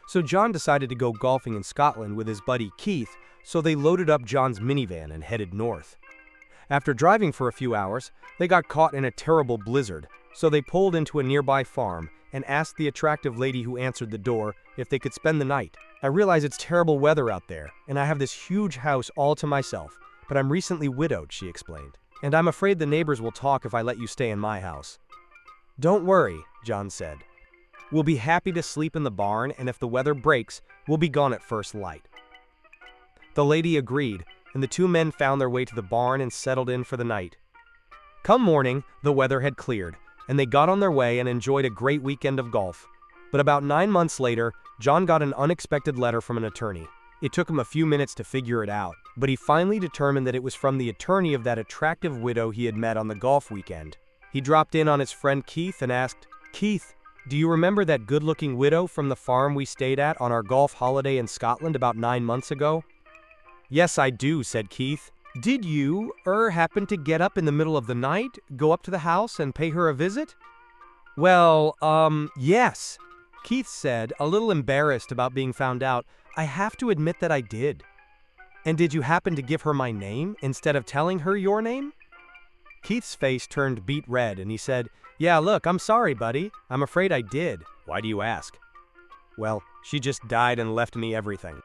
So John decided to go golfing in Scotland with his buddy Keith, so they loaded up John's minivan and headed north. After driving for a few hours, they got caught in a terrible blizzard, so they pulled into a nearby farm and asked the attractive lady who answered the door if they could spend the night. "I realize it's terrible weather out there, and I have this huge house all to myself, but I'm recently widowed," she explained. "And I'm afraid the neighbors will talk if I let you stay in my house." "Don't worry," John said. "We'll be happy to sleep in the barn, and if the weather breaks, we'll be gone at first light." The lady agreed, and the two men found their way to the barn and settled in for the night. Come morning, the weather had cleared, and they got on their way and enjoyed a great weekend of golf. But about 9 months later, John got an unexpected letter from an attorney. It took him a few minutes to figure it out, but he finally determined that it was from the attorney of that attractive widow he had met on the golf weekend. He dropped in on his friend Keith and asked, "Keith, do you remember that good-looking widow from the farm we stayed at on our golf holiday in Scotland about 9 months ago?" "Yes, I do," said Keith. "Did you, happen to get up in the middle of the night, go up to the house and pay her a visit?" "Well, yes," Keith said, a little embarrassed about being found out. "I have to admit that I did." "And did you happen to give her my name instead of telling her your name?" Keith's face turned beet red and he said, "Yeah, look, I'm sorry, buddy. I'm afraid I did." "Why do you ask?" "Well, she just died and left me everything."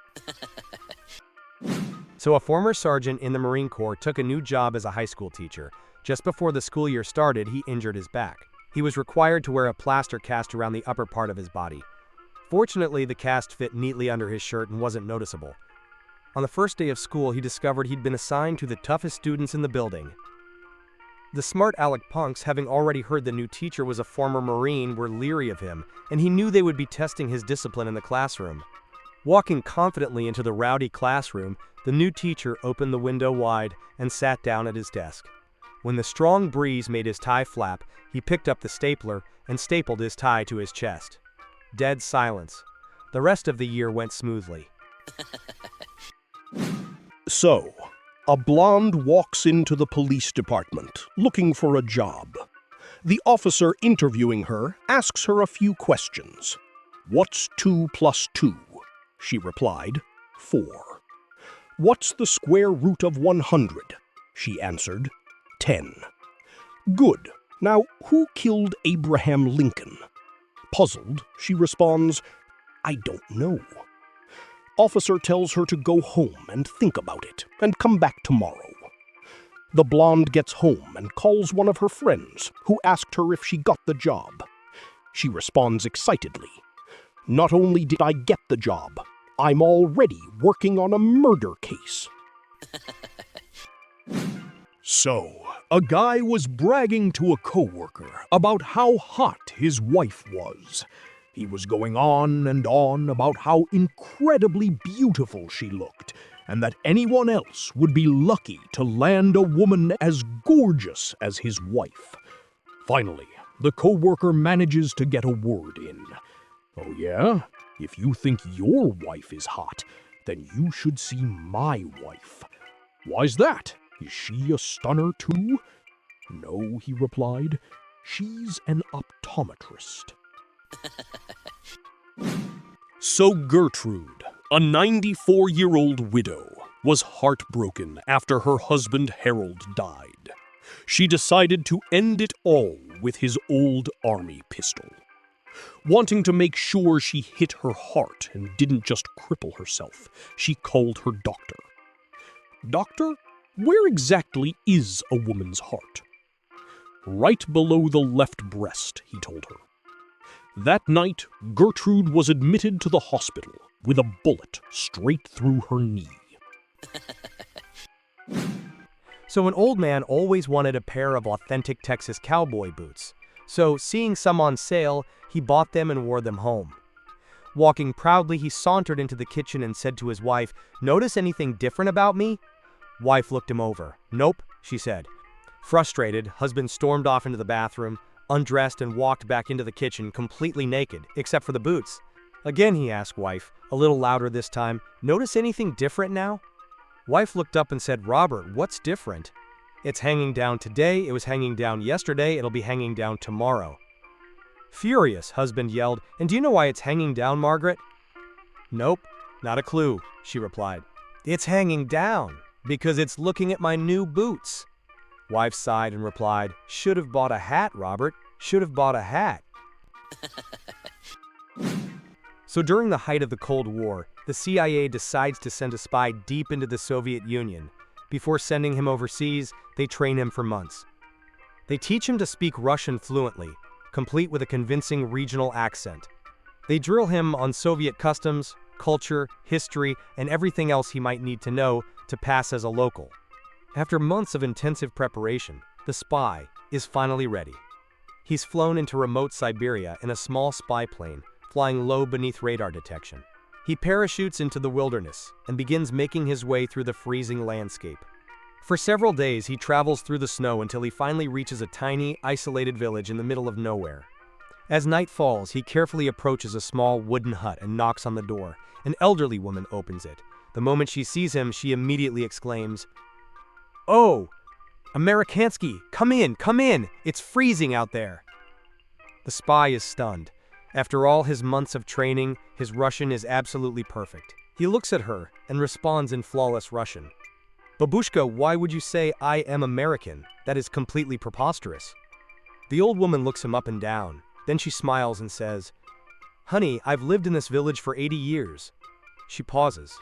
So a former sergeant in the Marine Corps took a new job as a high school teacher. Just before the school year started, he injured his back. He was required to wear a plaster cast around the upper part of his body. Fortunately, the cast fit neatly under his shirt and wasn't noticeable. On the first day of school, he discovered he'd been assigned to the toughest students in the building. The smart aleck punks, having already heard the new teacher was a former Marine, were leery of him, and he knew they would be testing his discipline in the classroom. Walking confidently into the rowdy classroom, the new teacher opened the window wide and sat down at his desk. When the strong breeze made his tie flap, he picked up the stapler and stapled his tie to his chest. Dead silence. The rest of the year went smoothly. So, a blonde walks into the police department looking for a job. The officer interviewing her asks her a few questions. "What's 2 plus 2? She replied, 4. "What's the square root of 100? She answered, 10. "Good. Now, who killed Abraham Lincoln?" Puzzled, she responds, "I don't know." Officer tells her to go home and think about it and come back tomorrow. The blonde gets home and calls one of her friends, who asked her if she got the job. She responds excitedly, "Not only did I get the job, I'm already working on a murder case." So, a guy was bragging to a coworker about how hot his wife was. He was going on and on about how incredibly beautiful she looked, and that anyone else would be lucky to land a woman as gorgeous as his wife. Finally, the coworker manages to get a word in. "Oh yeah? If you think your wife is hot, then you should see my wife." "Why's that? Is she a stunner too?" "No," he replied. "She's an optometrist." So Gertrude, a 94-year-old widow, was heartbroken after her husband Harold died. She decided to end it all with his old army pistol. Wanting to make sure she hit her heart and didn't just cripple herself, she called her doctor. "Doctor, where exactly is a woman's heart?" "Right below the left breast," he told her. That night, Gertrude was admitted to the hospital with a bullet straight through her knee. So an old man always wanted a pair of authentic Texas cowboy boots. So, seeing some on sale, he bought them and wore them home. Walking proudly, he sauntered into the kitchen and said to his wife, "Notice anything different about me?" Wife looked him over. "Nope," she said. Frustrated, husband stormed off into the bathroom, undressed and walked back into the kitchen completely naked, except for the boots. Again he asked wife, a little louder this time, "Notice anything different now?" Wife looked up and said, "Robert, what's different? It's hanging down today, it was hanging down yesterday, it'll be hanging down tomorrow." Furious, husband yelled, "And do you know why it's hanging down, Margaret?" "Nope, not a clue," she replied. "It's hanging down because it's looking at my new boots." Wife sighed and replied, "Should have bought a hat, Robert. Should have bought a hat." So during the height of the Cold War, the CIA decides to send a spy deep into the Soviet Union. Before sending him overseas, they train him for months. They teach him to speak Russian fluently, complete with a convincing regional accent. They drill him on Soviet customs, culture, history, and everything else he might need to know to pass as a local. After months of intensive preparation, the spy is finally ready. He's flown into remote Siberia in a small spy plane, flying low beneath radar detection. He parachutes into the wilderness and begins making his way through the freezing landscape. For several days, he travels through the snow until he finally reaches a tiny, isolated village in the middle of nowhere. As night falls, he carefully approaches a small wooden hut and knocks on the door. An elderly woman opens it. The moment she sees him, she immediately exclaims, "Oh, Amerikansky, come in, it's freezing out there." The spy is stunned. After all his months of training, his Russian is absolutely perfect. He looks at her and responds in flawless Russian. "Babushka, why would you say I am American? That is completely preposterous." The old woman looks him up and down. Then she smiles and says, "Honey, I've lived in this village for 80 years. She pauses.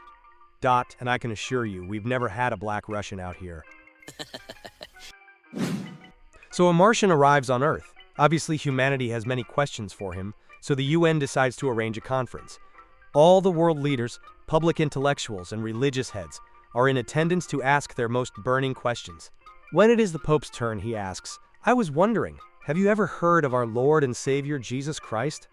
"And I can assure you, we've never had a black Russian out here." So a Martian arrives on Earth. Obviously, humanity has many questions for him, so the UN decides to arrange a conference. All the world leaders, public intellectuals, and religious heads are in attendance to ask their most burning questions. When it is the Pope's turn, he asks, "I was wondering, have you ever heard of our Lord and Savior Jesus Christ?"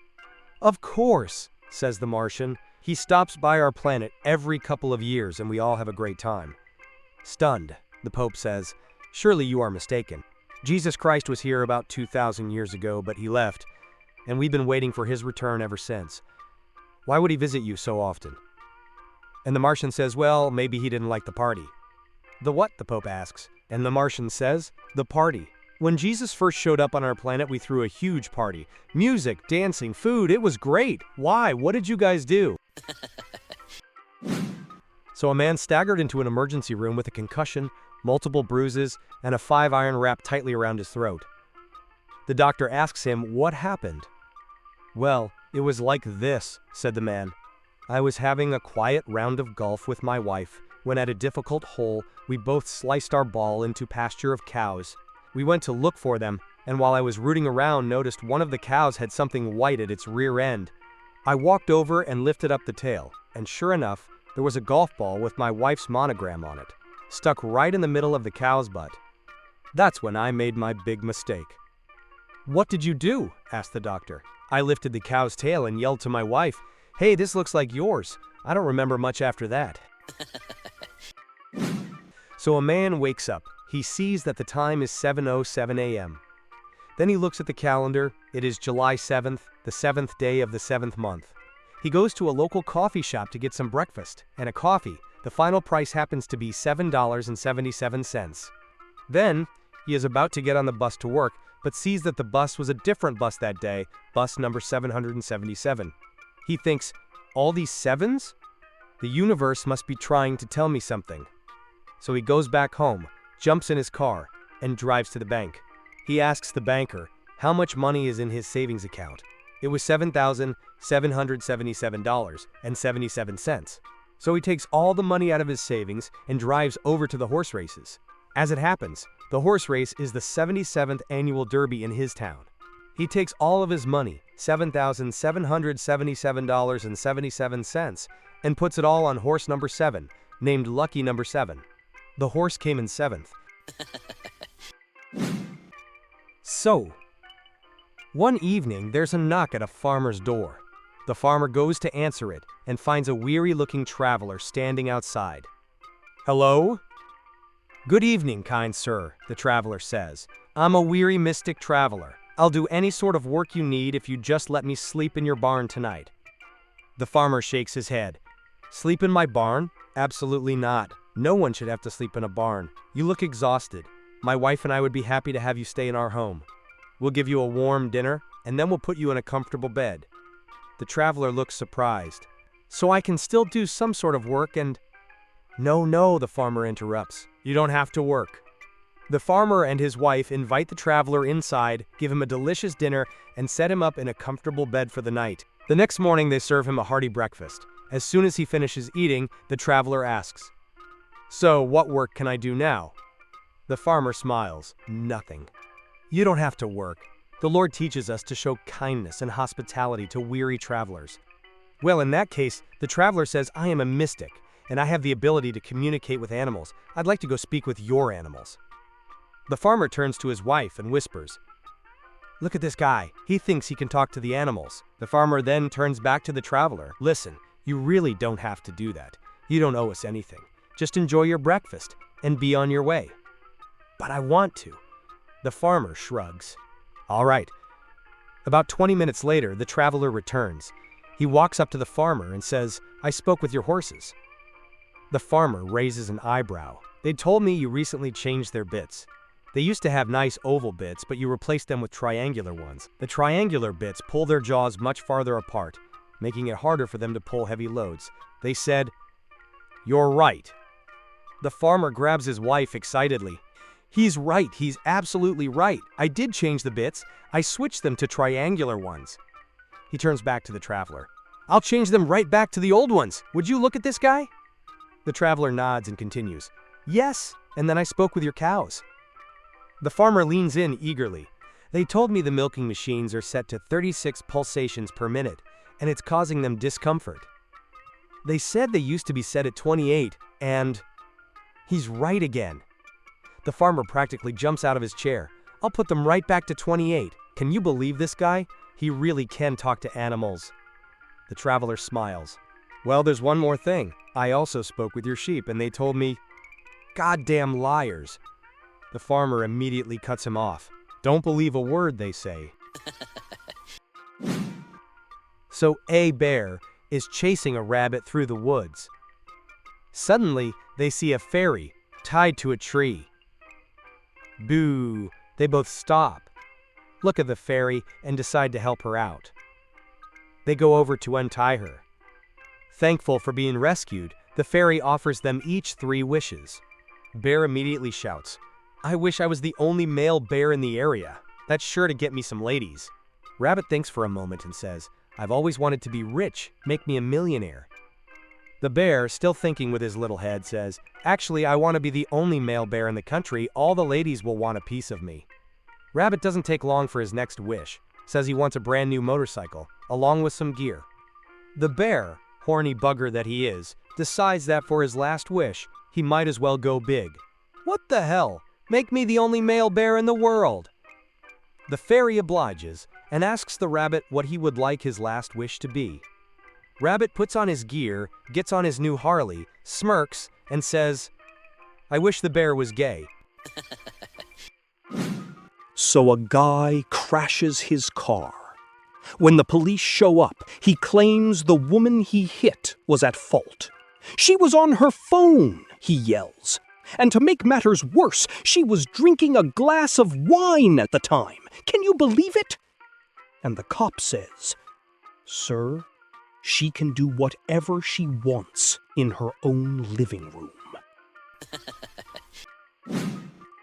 "Of course," says the Martian. "He stops by our planet every couple of years and we all have a great time." Stunned, the Pope says, "Surely you are mistaken. Jesus Christ was here about 2,000 years ago, but he left, and we've been waiting for his return ever since. Why would he visit you so often?" And the Martian says, "Well, maybe he didn't like the party." "The what?" the Pope asks. And the Martian says, "The party. When Jesus first showed up on our planet, we threw a huge party. Music, dancing, food, it was great. Why? What did you guys do? So a man staggered into an emergency room with a concussion, multiple bruises, and a 5-iron wrapped tightly around his throat. The doctor asks him what happened. "Well, it was like this," said the man. "I was having a quiet round of golf with my wife when at a difficult hole we both sliced our ball into pasture of cows. We went to look for them, and while I was rooting around noticed one of the cows had something white at its rear end. I walked over and lifted up the tail, and sure enough, there was a golf ball with my wife's monogram on it, stuck right in the middle of the cow's butt. That's when I made my big mistake." "What did you do?" asked the doctor. "I lifted the cow's tail and yelled to my wife, 'Hey, this looks like yours.' I don't remember much after that." So a man wakes up. He sees that the time is 7:07 a.m. Then he looks at the calendar. It is July 7th, the 7th day of the 7th month. He goes to a local coffee shop to get some breakfast and a coffee. The final price happens to be $7.77. Then, he is about to get on the bus to work, but sees that the bus was a different bus that day, bus number 777. He thinks, all these sevens? The universe must be trying to tell me something. So he goes back home, jumps in his car, and drives to the bank. He asks the banker how much money is in his savings account. It was $7,777.77. So he takes all the money out of his savings and drives over to the horse races. As it happens, the horse race is the 77th annual derby in his town. He takes all of his money, $7,777.77, and puts it all on horse number 7, named Lucky Number 7. The horse came in 7th. So, one evening, there's a knock at a farmer's door. The farmer goes to answer it and finds a weary-looking traveler standing outside. "Hello?" "Good evening, kind sir," the traveler says. "I'm a weary mystic traveler. I'll do any sort of work you need if you just let me sleep in your barn tonight." The farmer shakes his head. "Sleep in my barn? Absolutely not. No one should have to sleep in a barn. You look exhausted. My wife and I would be happy to have you stay in our home. We'll give you a warm dinner, and then we'll put you in a comfortable bed." The traveler looks surprised. "So I can still do some sort of work and—" No, the farmer interrupts. "You don't have to work." The farmer and his wife invite the traveler inside, give him a delicious dinner, and set him up in a comfortable bed for the night. The next morning, they serve him a hearty breakfast. As soon as he finishes eating, the traveler asks, "So, what work can I do now?" The farmer smiles. "Nothing. You don't have to work. The Lord teaches us to show kindness and hospitality to weary travelers." Well, in that case, the traveler says, "I am a mystic, and I have the ability to communicate with animals. I'd like to go speak with your animals." The farmer turns to his wife and whispers, "Look at this guy. He thinks he can talk to the animals." The farmer then turns back to the traveler. "Listen, you really don't have to do that. You don't owe us anything. Just enjoy your breakfast and be on your way." "But I want to." The farmer shrugs. "All right." About 20 minutes later, the traveler returns. He walks up to the farmer and says, "I spoke with your horses." The farmer raises an eyebrow. "They told me you recently changed their bits. They used to have nice oval bits, but you replaced them with triangular ones. The triangular bits pull their jaws much farther apart, making it harder for them to pull heavy loads. They said, 'You're right.'" The farmer grabs his wife excitedly. "He's right. He's absolutely right. I did change the bits. I switched them to triangular ones." He turns back to the traveler. "I'll change them right back to the old ones. Would you look at this guy?" The traveler nods and continues. "Yes, and then I spoke with your cows." The farmer leans in eagerly. "They told me the milking machines are set to 36 pulsations per minute, and it's causing them discomfort. They said they used to be set at 28, and—" He's right again. The farmer practically jumps out of his chair. "I'll put them right back to 28. Can you believe this guy? He really can talk to animals." The traveler smiles. "Well, there's one more thing. I also spoke with your sheep, and they told me—" "Goddamn liars." The farmer immediately cuts him off. "Don't believe a word they say." So a bear is chasing a rabbit through the woods. Suddenly, they see a fairy tied to a tree. Boo! They both stop, look at the fairy, and decide to help her out. They go over to untie her. Thankful for being rescued, the fairy offers them each 3 wishes. Bear immediately shouts, "I wish I was the only male bear in the area. That's sure to get me some ladies." Rabbit thinks for a moment and says, "I've always wanted to be rich, make me a millionaire." The bear, still thinking with his little head, says, "Actually, I want to be the only male bear in the country. All the ladies will want a piece of me." Rabbit doesn't take long for his next wish, says he wants a brand new motorcycle, along with some gear. The bear, horny bugger that he is, decides that for his last wish, he might as well go big. "What the hell? Make me the only male bear in the world." The fairy obliges and asks the rabbit what he would like his last wish to be. Rabbit puts on his gear, gets on his new Harley, smirks, and says, "I wish the bear was gay." So a guy crashes his car. When the police show up, he claims the woman he hit was at fault. "She was on her phone," he yells. "And to make matters worse, she was drinking a glass of wine at the time. Can you believe it?" And the cop says, "Sir, she can do whatever she wants in her own living room."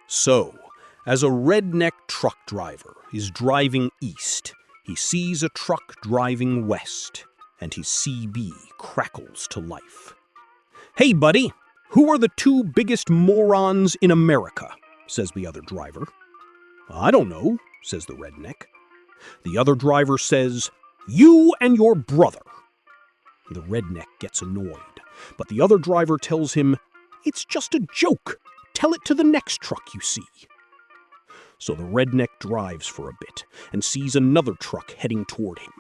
So, as a redneck truck driver is driving east, he sees a truck driving west, and his CB crackles to life. "Hey, buddy, who are the 2 biggest morons in America?" says the other driver. "I don't know," says the redneck. The other driver says, "You and your brother." The redneck gets annoyed, but the other driver tells him, "It's just a joke. Tell it to the next truck you see." So the redneck drives for a bit and sees another truck heading toward him.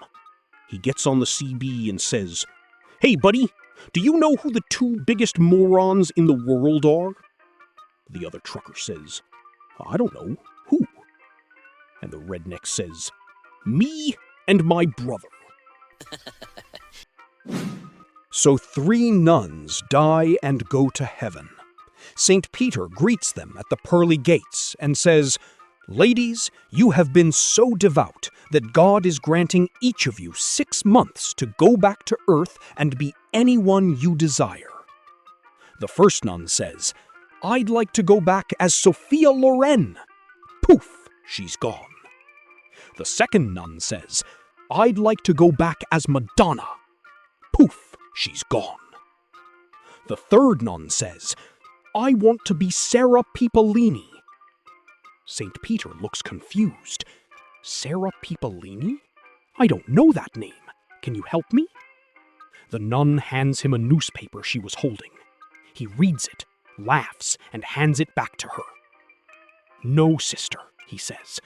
He gets on the CB and says, "Hey, buddy, do you know who the 2 biggest morons in the world are?" The other trucker says, "I don't know. Who?" And the redneck says, "Me and my brother." So 3 nuns die and go to heaven. St. Peter greets them at the pearly gates and says, "Ladies, you have been so devout that God is granting each of you 6 months to go back to earth and be anyone you desire." The first nun says, "I'd like to go back as Sophia Loren." Poof, she's gone. The second nun says, "I'd like to go back as Madonna." Poof, she's gone. The third nun says, "I want to be Sarah Pipolini." St. Peter looks confused. "Sarah Pipolini? I don't know that name. Can you help me?" The nun hands him a newspaper she was holding. He reads it, laughs, and hands it back to her. "No, sister," he says.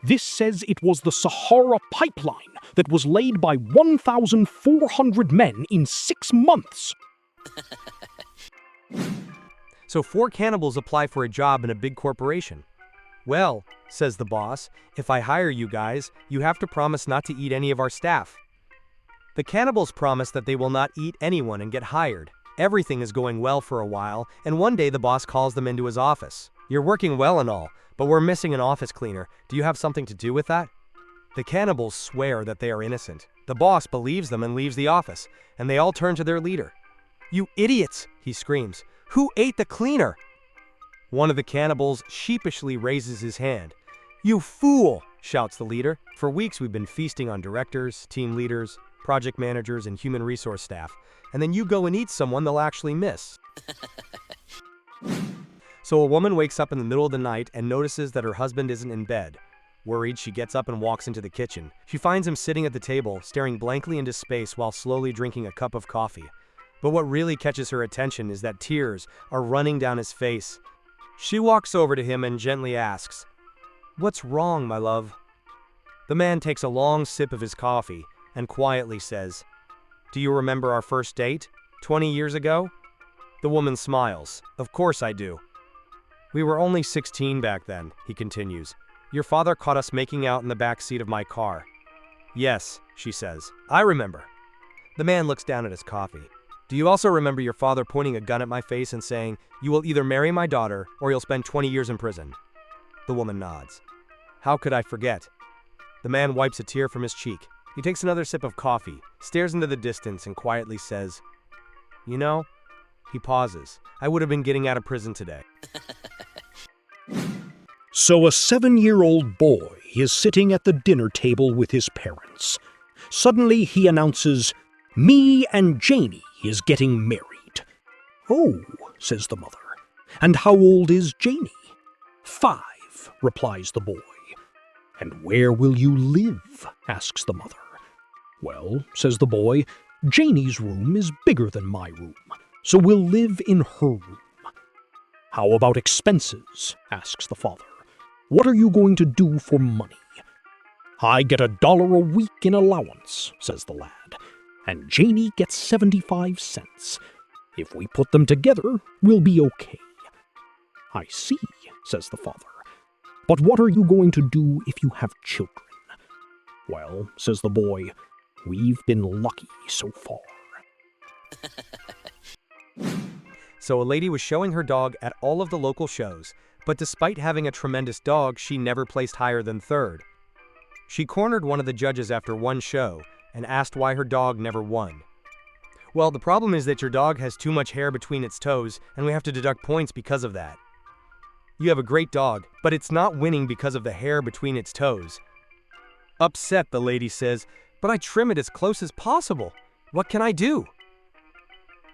"This says it was the Sahara pipeline that was laid by 1,400 men in 6 months. So 4 cannibals apply for a job in a big corporation. "Well," says the boss, "if I hire you guys, you have to promise not to eat any of our staff." The cannibals promise that they will not eat anyone and get hired. Everything is going well for a while, and one day the boss calls them into his office. "You're working well and all, but we're missing an office cleaner. Do you have something to do with that?" The cannibals swear that they are innocent. The boss believes them and leaves the office, and they all turn to their leader. "You idiots!" he screams. "Who ate the cleaner?" One of the cannibals sheepishly raises his hand. "You fool!" shouts the leader. "For weeks we've been feasting on directors, team leaders, project managers, and human resource staff, and then you go and eat someone they'll actually miss." So a woman wakes up in the middle of the night and notices that her husband isn't in bed. Worried, she gets up and walks into the kitchen. She finds him sitting at the table, staring blankly into space while slowly drinking a cup of coffee. But what really catches her attention is that tears are running down his face. She walks over to him and gently asks, "What's wrong, my love?" The man takes a long sip of his coffee and quietly says, "Do you remember our first date, 20 years ago?" The woman smiles. "Of course I do." "We were only 16 back then," he continues. "Your father caught us making out in the back seat of my car." "Yes," she says, "I remember." The man looks down at his coffee. "Do you also remember your father pointing a gun at my face and saying, 'You will either marry my daughter or you'll spend 20 years in prison'?" The woman nods. How could I forget? The man wipes a tear from his cheek. He takes another sip of coffee, stares into the distance, and quietly says, "You know," he pauses, "I would have been getting out of prison today." So a 7-year-old boy is sitting at the dinner table with his parents. Suddenly he announces, "Me and Janie is getting married." "Oh," says the mother. "And how old is Janie?" "5," replies the boy. "And where will you live?" asks the mother. "Well," says the boy, "Janie's room is bigger than my room, so we'll live in her room." "How about expenses?" asks the father. "What are you going to do for money?" "I get $1 a week in allowance," says the lad, "and Janie gets 75 cents. If we put them together, we'll be okay." "I see," says the father. "But what are you going to do if you have children?" "Well," says the boy, "we've been lucky so far." So a lady was showing her dog at all of the local shows, but despite having a tremendous dog, she never placed higher than 3rd. She cornered one of the judges after one show and asked why her dog never won. "Well, the problem is that your dog has too much hair between its toes, and we have to deduct points because of that. You have a great dog, but it's not winning because of the hair between its toes." Upset, the lady says, "But I trim it as close as possible. What can I do?"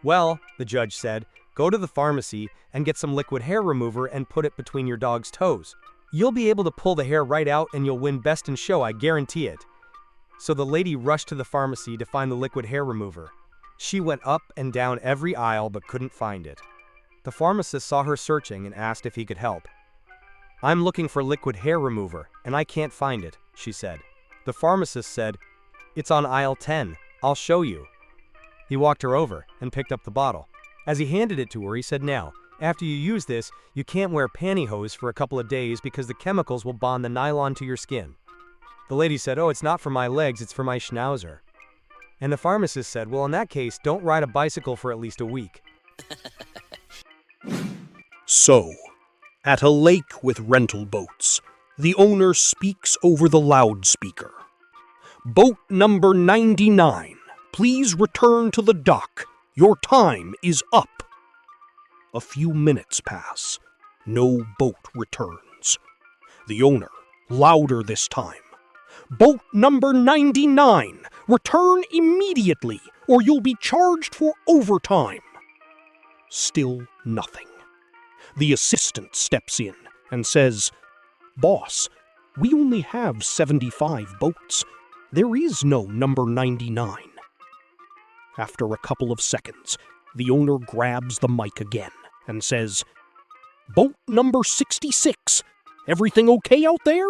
"Well," the judge said, "go to the pharmacy and get some liquid hair remover and put it between your dog's toes. You'll be able to pull the hair right out and you'll win best in show, I guarantee it." So the lady rushed to the pharmacy to find the liquid hair remover. She went up and down every aisle but couldn't find it. The pharmacist saw her searching and asked if he could help. "I'm looking for liquid hair remover, and I can't find it," she said. The pharmacist said, "It's on aisle 10. I'll show you." He walked her over and picked up the bottle. As he handed it to her, he said, "Now, after you use this, you can't wear pantyhose for a couple of days because the chemicals will bond the nylon to your skin." The lady said, "Oh, it's not for my legs, it's for my schnauzer." And the pharmacist said, "Well, in that case, don't ride a bicycle for at least a week." So, at a lake with rental boats, the owner speaks over the loudspeaker. "Boat number 99, please return to the dock. Your time is up." A few minutes pass. No boat returns. The owner, louder this time. "Boat number 99, return immediately, or you'll be charged for overtime." Still nothing. The assistant steps in and says, "Boss, we only have 75 boats. There is no number 99. After a couple of seconds, the owner grabs the mic again and says, "Boat number 66, everything okay out there?"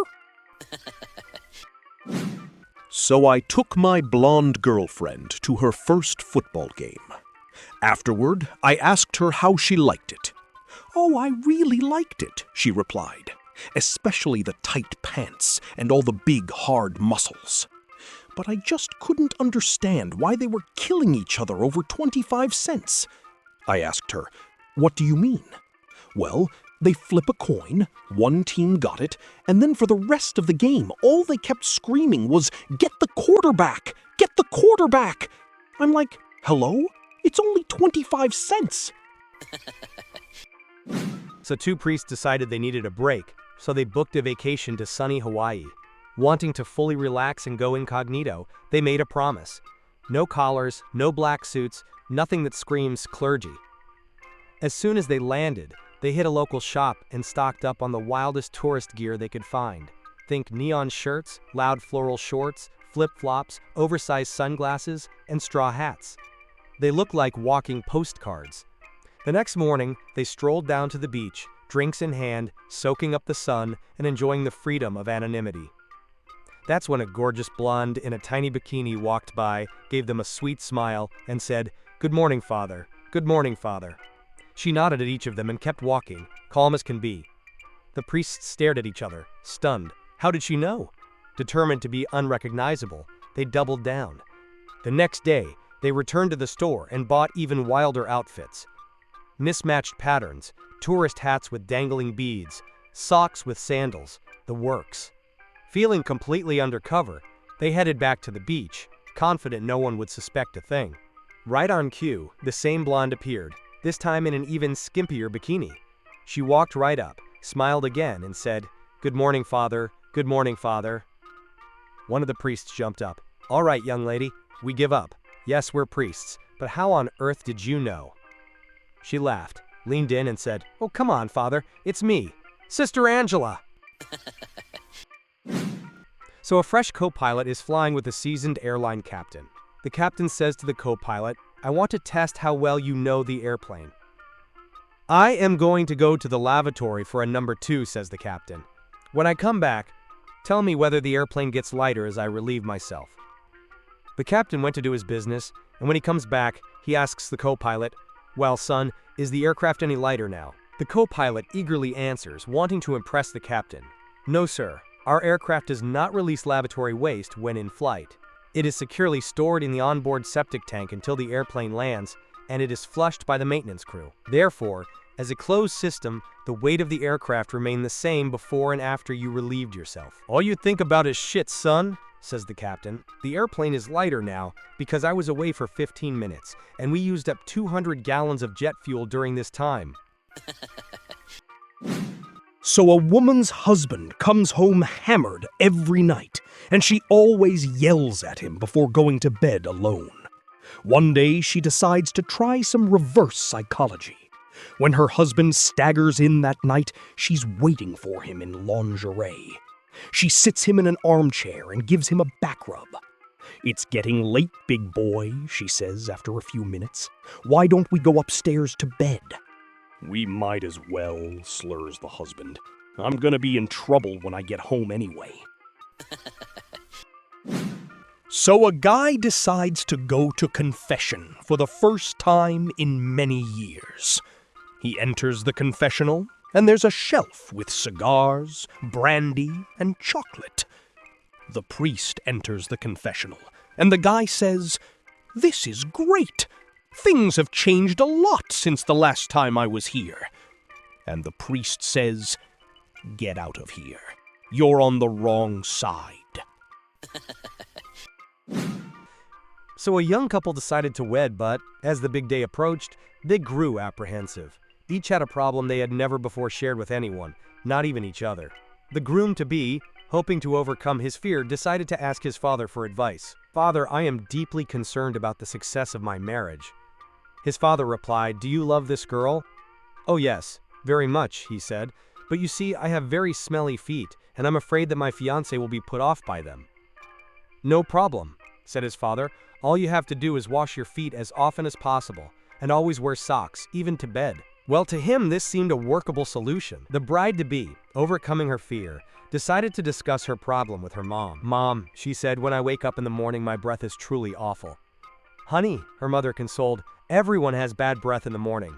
So I took my blonde girlfriend to her first football game. Afterward, I asked her how she liked it. "Oh, I really liked it," she replied, "especially the tight pants and all the big, hard muscles. But I just couldn't understand why they were killing each other over 25 cents. I asked her, "What do you mean?" "Well, they flip a coin, one team got it, and then for the rest of the game, all they kept screaming was, 'Get the quarterback! Get the quarterback!' I'm like, hello? It's only 25 cents. So 2 priests decided they needed a break, so they booked a vacation to sunny Hawaii. Wanting to fully relax and go incognito, they made a promise. No collars, no black suits, nothing that screams clergy. As soon as they landed, they hit a local shop and stocked up on the wildest tourist gear they could find. Think neon shirts, loud floral shorts, flip-flops, oversized sunglasses, and straw hats. They looked like walking postcards. The next morning, they strolled down to the beach, drinks in hand, soaking up the sun and enjoying the freedom of anonymity. That's when a gorgeous blonde in a tiny bikini walked by, gave them a sweet smile, and said, "Good morning, Father. Good morning, Father." She nodded at each of them and kept walking, calm as can be. The priests stared at each other, stunned. How did she know? Determined to be unrecognizable, they doubled down. The next day, they returned to the store and bought even wilder outfits. Mismatched patterns, tourist hats with dangling beads, socks with sandals, the works. Feeling completely undercover, they headed back to the beach, confident no one would suspect a thing. Right on cue, the same blonde appeared, this time in an even skimpier bikini. She walked right up, smiled again, and said, "Good morning, Father. Good morning, Father." One of the priests jumped up. "All right, young lady, we give up. Yes, we're priests, but how on earth did you know?" She laughed, leaned in, and said, "Oh, come on, Father, it's me, Sister Angela." So a fresh co-pilot is flying with a seasoned airline captain. The captain says to the co-pilot, "I want to test how well you know the airplane." "I am going to go to the lavatory for a number 2, says the captain. "When I come back, tell me whether the airplane gets lighter as I relieve myself." The captain went to do his business, and when he comes back, he asks the co-pilot, "Well, son, is the aircraft any lighter now?" The co-pilot eagerly answers, wanting to impress the captain. "No, sir. Our aircraft does not release lavatory waste when in flight. It is securely stored in the onboard septic tank until the airplane lands, and it is flushed by the maintenance crew. Therefore, as a closed system, the weight of the aircraft remained the same before and after you relieved yourself." "All you think about is shit, son," says the captain. "The airplane is lighter now because I was away for 15 minutes, and we used up 200 gallons of jet fuel during this time." So a woman's husband comes home hammered every night, and she always yells at him before going to bed alone. One day she decides to try some reverse psychology. When her husband staggers in that night, she's waiting for him in lingerie. She sits him in an armchair and gives him a back rub. "It's getting late, big boy," she says after a few minutes. "Why don't we go upstairs to bed?" "We might as well," slurs the husband. "I'm gonna be in trouble when I get home anyway." So a guy decides to go to confession for the first time in many years. He enters the confessional, and there's a shelf with cigars, brandy, and chocolate. The priest enters the confessional, and the guy says, "This is great. Things have changed a lot since the last time I was here." And the priest says, "Get out of here. You're on the wrong side." So a young couple decided to wed, but as the big day approached, they grew apprehensive. Each had a problem they had never before shared with anyone, not even each other. The groom-to-be, hoping to overcome his fear, decided to ask his father for advice. "Father, I am deeply concerned about the success of my marriage." His father replied, "Do you love this girl?" "Oh yes, very much," he said. "But you see, I have very smelly feet, and I'm afraid that my fiancé will be put off by them." "No problem," said his father. "All you have to do is wash your feet as often as possible, and always wear socks, even to bed." Well, to him, this seemed a workable solution. The bride-to-be, overcoming her fear, decided to discuss her problem with her mom. "Mom," she said, "when I wake up in the morning, my breath is truly awful." "Honey," her mother consoled, "everyone has bad breath in the morning."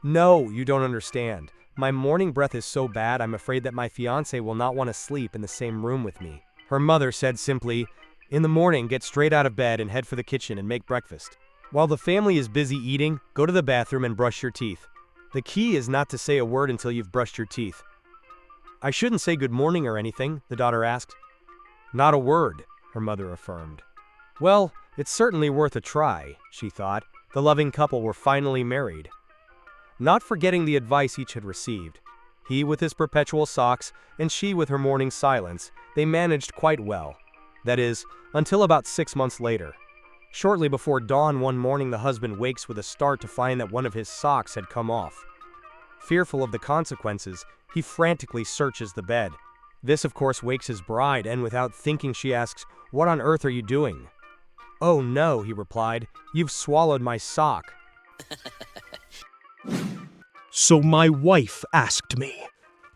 "No, you don't understand. My morning breath is so bad, I'm afraid that my fiancé will not want to sleep in the same room with me." Her mother said simply, "In the morning, get straight out of bed and head for the kitchen and make breakfast. While the family is busy eating, go to the bathroom and brush your teeth. The key is not to say a word until you've brushed your teeth." "I shouldn't say good morning or anything?" the daughter asked. "Not a word," her mother affirmed. Well, it's certainly worth a try, she thought. The loving couple were finally married. Not forgetting the advice each had received, he with his perpetual socks and she with her morning silence, they managed quite well. That is, until about 6 months later. Shortly before dawn one morning, the husband wakes with a start to find that one of his socks had come off. Fearful of the consequences, he frantically searches the bed. This, of course, wakes his bride, and without thinking she asks, "What on earth are you doing?" "Oh no," he replied, "you've swallowed my sock." So my wife asked me,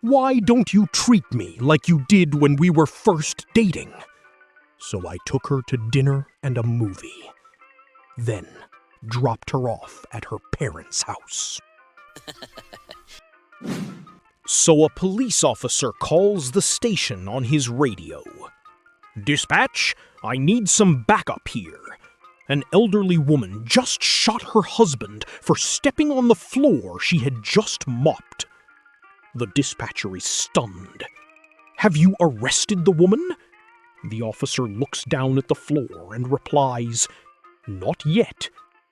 "Why don't you treat me like you did when we were first dating?" So I took her to dinner and a movie, then dropped her off at her parents' house. So a police officer calls the station on his radio. "Dispatch, I need some backup here. An elderly woman just shot her husband for stepping on the floor she had just mopped." The dispatcher is stunned. Have you arrested the woman?" The officer looks down at the floor and replies, "Not yet.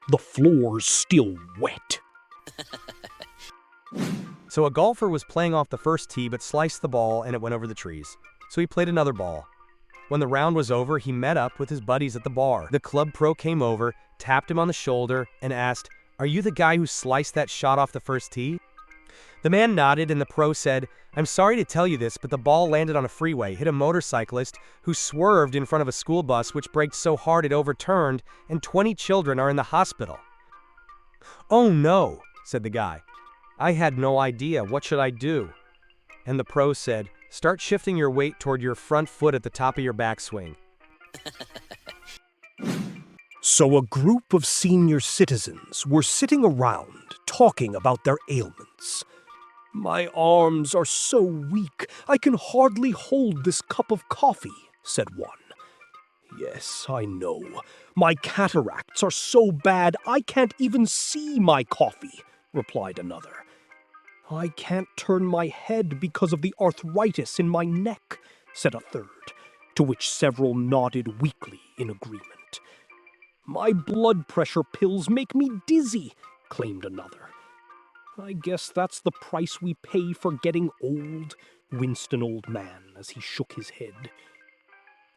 The floor's still wet." So a golfer was playing off the first tee but sliced the ball and it went over the trees. So he played another ball. When the round was over, he met up with his buddies at the bar. The club pro came over, tapped him on the shoulder, and asked, "Are you the guy who sliced that shot off the first tee?" The man nodded and the pro said, "I'm sorry to tell you this, but the ball landed on a freeway, hit a motorcyclist who swerved in front of a school bus which braked so hard it overturned, and 20 children are in the hospital." "Oh no," said the guy. "I had no idea. What should I do?" And the pro said, "Start shifting your weight toward your front foot at the top of your backswing." So a group of senior citizens were sitting around talking about their ailments. "My arms are so weak, I can hardly hold this cup of coffee," said one. "Yes, I know. My cataracts are so bad I can't even see my coffee," replied another. "I can't turn my head because of the arthritis in my neck," said a third, to which several nodded weakly in agreement. "My blood pressure pills make me dizzy," claimed another. "I guess that's the price we pay for getting old," winced an old man as he shook his head.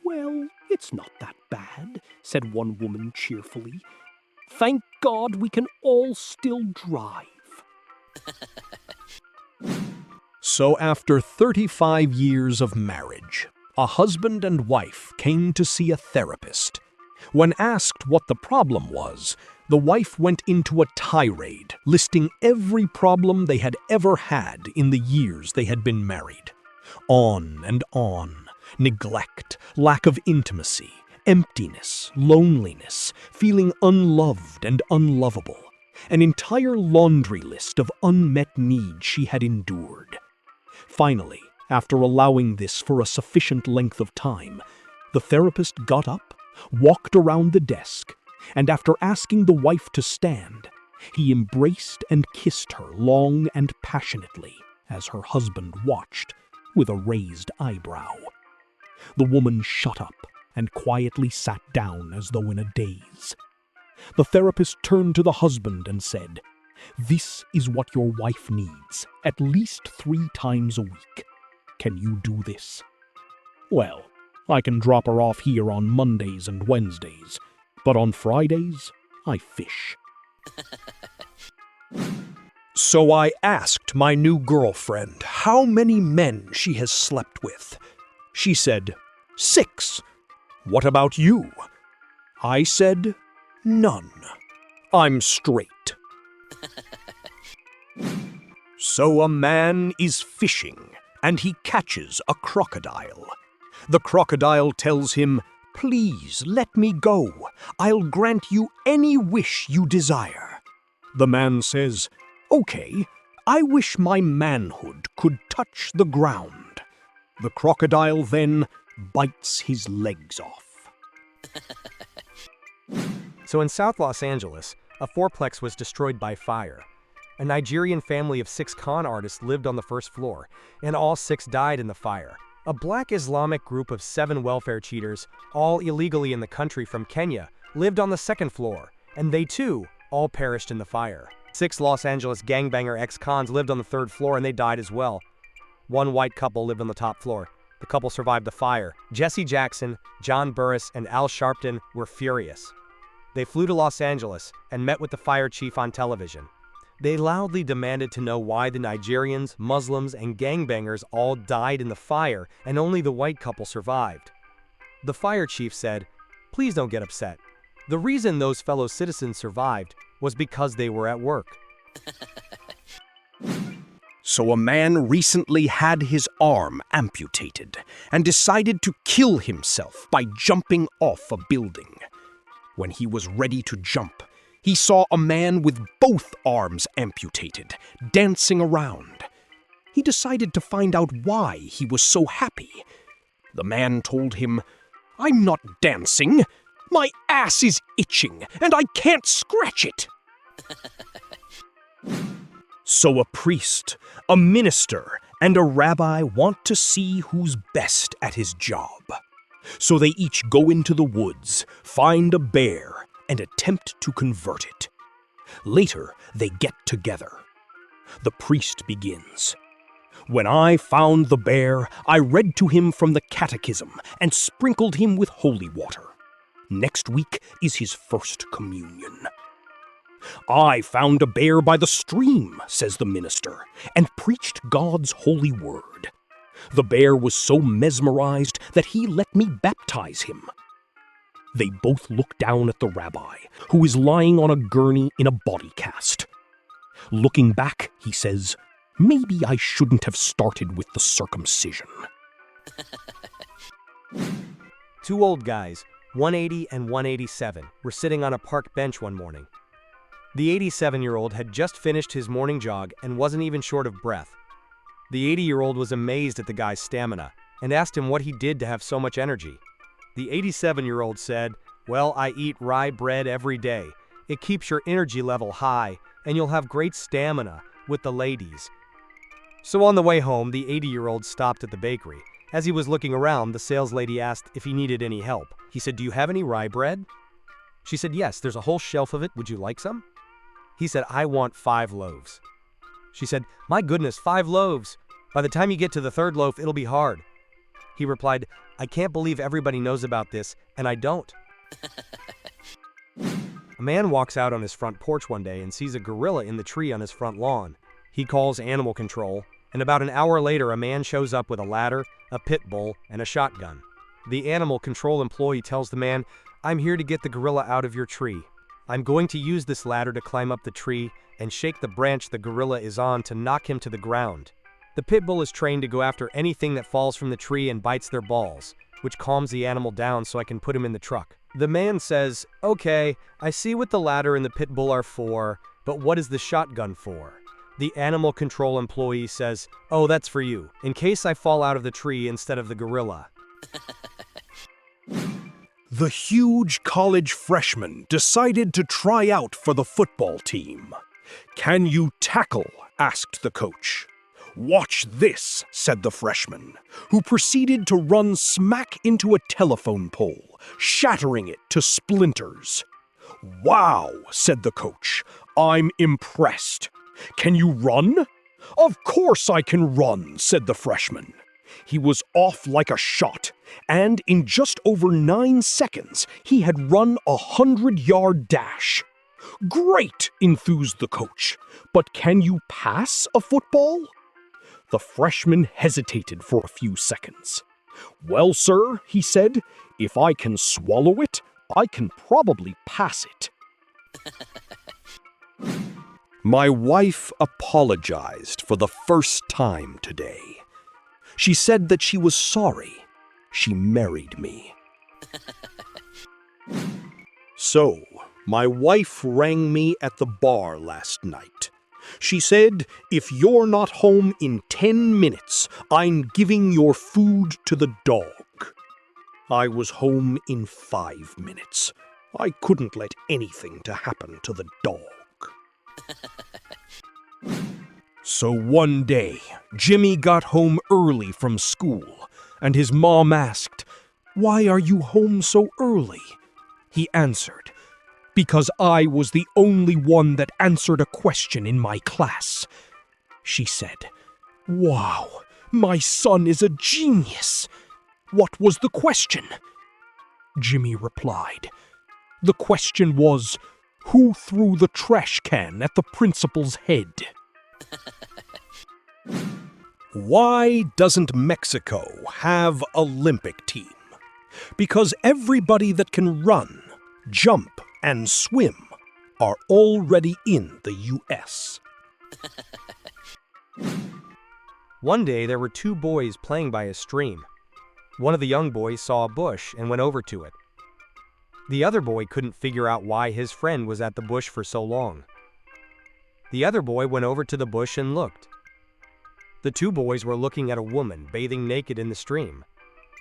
"Well, it's not that bad," said one woman cheerfully. "Thank God we can all still drive." So after 35 years of marriage, a husband and wife came to see a therapist. When asked what the problem was, the wife went into a tirade, listing every problem they had ever had in the years they had been married. On and on. Neglect, lack of intimacy, emptiness, loneliness, feeling unloved and unlovable. An entire laundry list of unmet needs she had endured. Finally, after allowing this for a sufficient length of time, the therapist got up, walked around the desk, and after asking the wife to stand, he embraced and kissed her long and passionately as her husband watched with a raised eyebrow. The woman shut up and quietly sat down as though in a daze. The therapist turned to the husband and said, "This is what your wife needs, at least 3 times a week. Can you do this?" "Well, I can drop her off here on Mondays and Wednesdays, but on Fridays, I fish." So I asked my new girlfriend how many men she has slept with. She said, 6. What about you? I said, none. I'm straight. So a man is fishing, and he catches a crocodile. The crocodile tells him, "Please let me go. I'll grant you any wish you desire." The man says, "Okay, I wish my manhood could touch the ground." The crocodile then bites his legs off. So in South Los Angeles, a fourplex was destroyed by fire. A Nigerian family of 6 con artists lived on the first floor, and all 6 died in the fire. A black Islamic group of 7 welfare cheaters, all illegally in the country from Kenya, lived on the second floor, and they too all perished in the fire. 6 Los Angeles gangbanger ex-cons lived on the 3rd floor and they died as well. 1 white couple lived on the top floor. The couple survived the fire. Jesse Jackson, John Burris, and Al Sharpton were furious. They flew to Los Angeles and met with the fire chief on television. They loudly demanded to know why the Nigerians, Muslims, and gangbangers all died in the fire and only the white couple survived. The fire chief said, "Please don't get upset. The reason those fellow citizens survived was because they were at work." So a man recently had his arm amputated and decided to kill himself by jumping off a building. When he was ready to jump, he saw a man with both arms amputated, dancing around. He decided to find out why he was so happy. The man told him, "I'm not dancing. My ass is itching, and I can't scratch it." So a priest, a minister, and a rabbi want to see who's best at his job. So they each go into the woods, find a bear, and attempt to convert it. Later, they get together. The priest begins. When I found the bear, I read to him from the catechism and sprinkled him with holy water. Next week is his first communion. I found a bear by the stream, says the minister, and preached God's holy word. The bear was so mesmerized that he let me baptize him. They both look down at the rabbi, who is lying on a gurney in a body cast. Looking back, he says, maybe I shouldn't have started with the circumcision. Two old guys, 180 and 187, were sitting on a park bench one morning. The 87-year-old had just finished his morning jog and wasn't even short of breath. The 80-year-old was amazed at the guy's stamina and asked him what he did to have so much energy. The 87-year-old said, "Well, I eat rye bread every day. It keeps your energy level high, and you'll have great stamina with the ladies." So on the way home, the 80-year-old stopped at the bakery. As he was looking around, the saleslady asked if he needed any help. He said, "Do you have any rye bread?" She said, "Yes, there's a whole shelf of it. Would you like some?" He said, "I want 5 loaves." She said, "My goodness, 5 loaves. By the time you get to the 3rd loaf, it'll be hard." He replied, "I can't believe everybody knows about this, and I don't." A man walks out on his front porch one day and sees a gorilla in the tree on his front lawn. He calls animal control, and about an hour later a man shows up with a ladder, a pit bull, and a shotgun. The animal control employee tells the man, "I'm here to get the gorilla out of your tree. I'm going to use this ladder to climb up the tree and shake the branch the gorilla is on to knock him to the ground. The pit bull is trained to go after anything that falls from the tree and bites their balls, which calms the animal down so I can put him in the truck." The man says, "Okay, I see what the ladder and the pit bull are for, but what is the shotgun for?" The animal control employee says, "Oh, that's for you, in case I fall out of the tree instead of the gorilla." The huge college freshman decided to try out for the football team. "Can you tackle?" asked the coach. "Watch this," said the freshman, who proceeded to run smack into a telephone pole, shattering it to splinters. "Wow," said the coach, "I'm impressed. Can you run?" "Of course I can run," said the freshman. He was off like a shot, and in just over 9 seconds, he had run a 100-yard dash. "Great," enthused the coach, "but can you pass a football?" The freshman hesitated for a few seconds. "Well, sir," he said, "if I can swallow it, I can probably pass it." My wife apologized for the first time today. She said that she was sorry she married me. So, my wife rang me at the bar last night. She said, "If you're not home in 10 minutes, I'm giving your food to the dog." I was home in 5 minutes. I couldn't let anything to happen to the dog. So one day, Jimmy got home early from school, and his mom asked, "Why are you home so early?" He answered, "Because I was the only one that answered a question in my class." She said, "Wow, my son is a genius. What was the question?" Jimmy replied, "The question was, who threw the trash can at the principal's head?" Why doesn't Mexico have Olympic team? Because everybody that can run, jump, and swim are already in the U.S. One day there were 2 boys playing by a stream. One of the young boys saw a bush and went over to it. The other boy couldn't figure out why his friend was at the bush for so long. The other boy went over to the bush and looked. The 2 boys were looking at a woman bathing naked in the stream.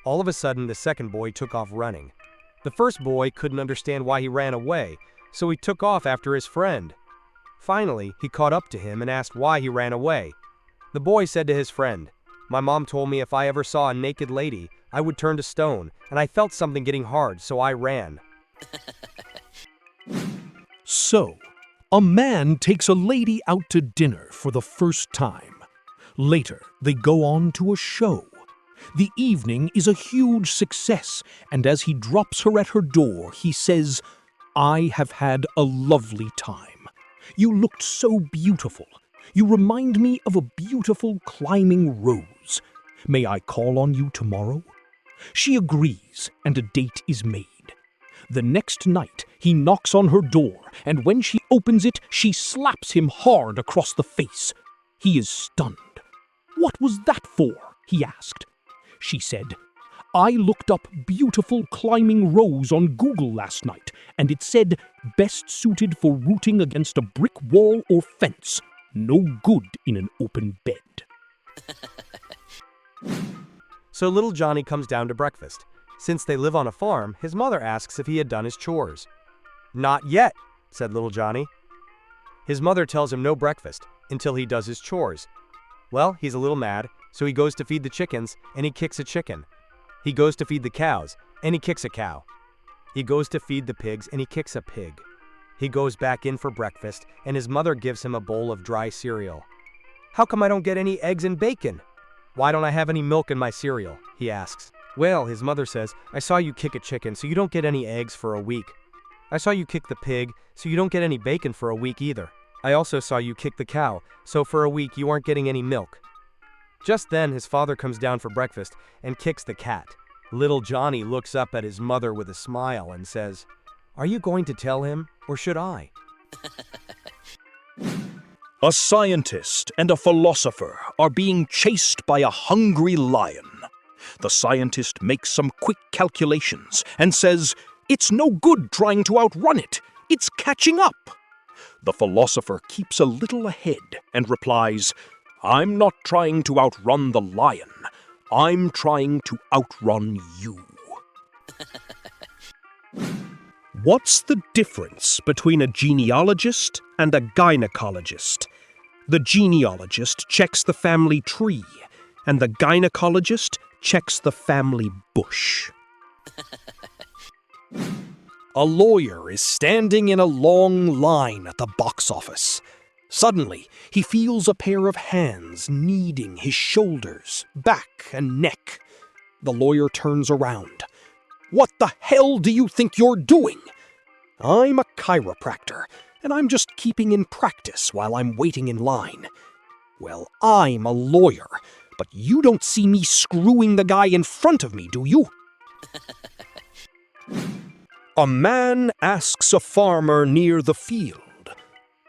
All of a sudden, the second boy took off running. The first boy couldn't understand why he ran away, so he took off after his friend. Finally, he caught up to him and asked why he ran away. The boy said to his friend, "My mom told me if I ever saw a naked lady, I would turn to stone, and I felt something getting hard, so I ran." So, a man takes a lady out to dinner for the first time. Later, they go on to a show. The evening is a huge success, and as he drops her at her door, he says, "I have had a lovely time. You looked so beautiful. You remind me of a beautiful climbing rose. May I call on you tomorrow?" She agrees, and a date is made. The next night, he knocks on her door, and when she opens it, she slaps him hard across the face. He is stunned. "What was that for?" he asked. She said, "I looked up beautiful climbing rose on Google last night, and it said best suited for rooting against a brick wall or fence. No good in an open bed." So little Johnny comes down to breakfast. Since they live on a farm, his mother asks if he had done his chores. "Not yet," said little Johnny. His mother tells him no breakfast until he does his chores. Well, he's a little mad, so he goes to feed the chickens, and he kicks a chicken. He goes to feed the cows, and he kicks a cow. He goes to feed the pigs, and he kicks a pig. He goes back in for breakfast, and his mother gives him a bowl of dry cereal. "How come I don't get any eggs and bacon? Why don't I have any milk in my cereal?" he asks. "Well," his mother says, "I saw you kick a chicken, so you don't get any eggs for a week. I saw you kick the pig, so you don't get any bacon for a week either. I also saw you kick the cow, so for a week you aren't getting any milk." Just then, his father comes down for breakfast and kicks the cat. Little Johnny looks up at his mother with a smile and says, "Are you going to tell him, or should I?" A scientist and a philosopher are being chased by a hungry lion. The scientist makes some quick calculations and says, "It's no good trying to outrun it. It's catching up." The philosopher keeps a little ahead and replies, "I'm not trying to outrun the lion. I'm trying to outrun you." What's the difference between a genealogist and a gynecologist? The genealogist checks the family tree, and the gynecologist checks the family bush. A lawyer is standing in a long line at the box office. Suddenly, he feels a pair of hands kneading his shoulders, back, and neck. The lawyer turns around. "What the hell do you think you're doing?" "I'm a chiropractor, and I'm just keeping in practice while I'm waiting in line." "Well, I'm a lawyer, but you don't see me screwing the guy in front of me, do you?" A man asks a farmer near the field,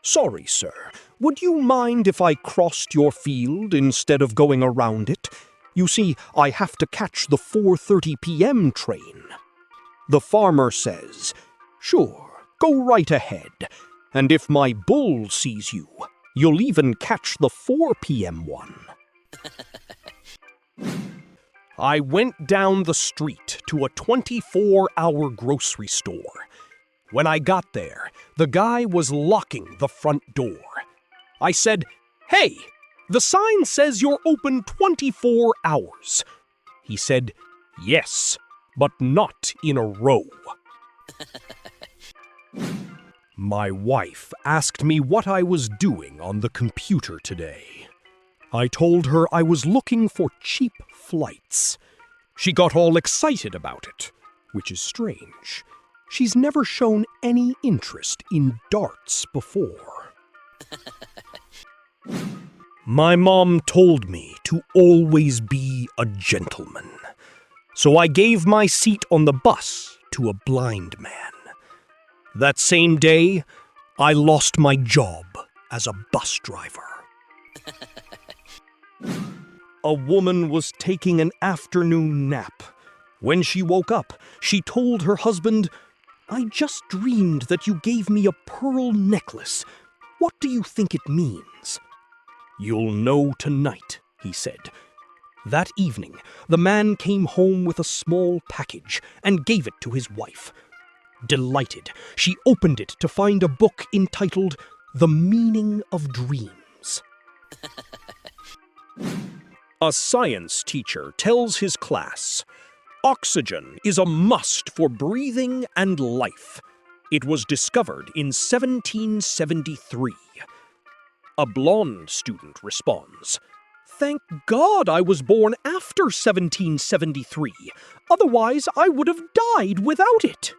"Sorry, sir, would you mind if I crossed your field instead of going around it? You see, I have to catch the 4:30 p.m. train." The farmer says, "Sure, go right ahead. And if my bull sees you, you'll even catch the 4 p.m. one." I went down the street to a 24-hour grocery store. When I got there, the guy was locking the front door. I said, "Hey, the sign says you're open 24 hours. He said, "Yes, but not in a row." My wife asked me what I was doing on the computer today. I told her I was looking for cheap flights. She got all excited about it, which is strange. She's never shown any interest in darts before. My mom told me to always be a gentleman, so I gave my seat on the bus to a blind man. That same day, I lost my job as a bus driver. A woman was taking an afternoon nap. When she woke up, she told her husband, "I just dreamed that you gave me a pearl necklace. What do you think it means?" "You'll know tonight," he said. That evening, the man came home with a small package and gave it to his wife. Delighted, she opened it to find a book entitled The Meaning of Dreams. A science teacher tells his class, "Oxygen is a must for breathing and life. It was discovered in 1773. A blonde student responds, "Thank God I was born after 1773. Otherwise, I would have died without it."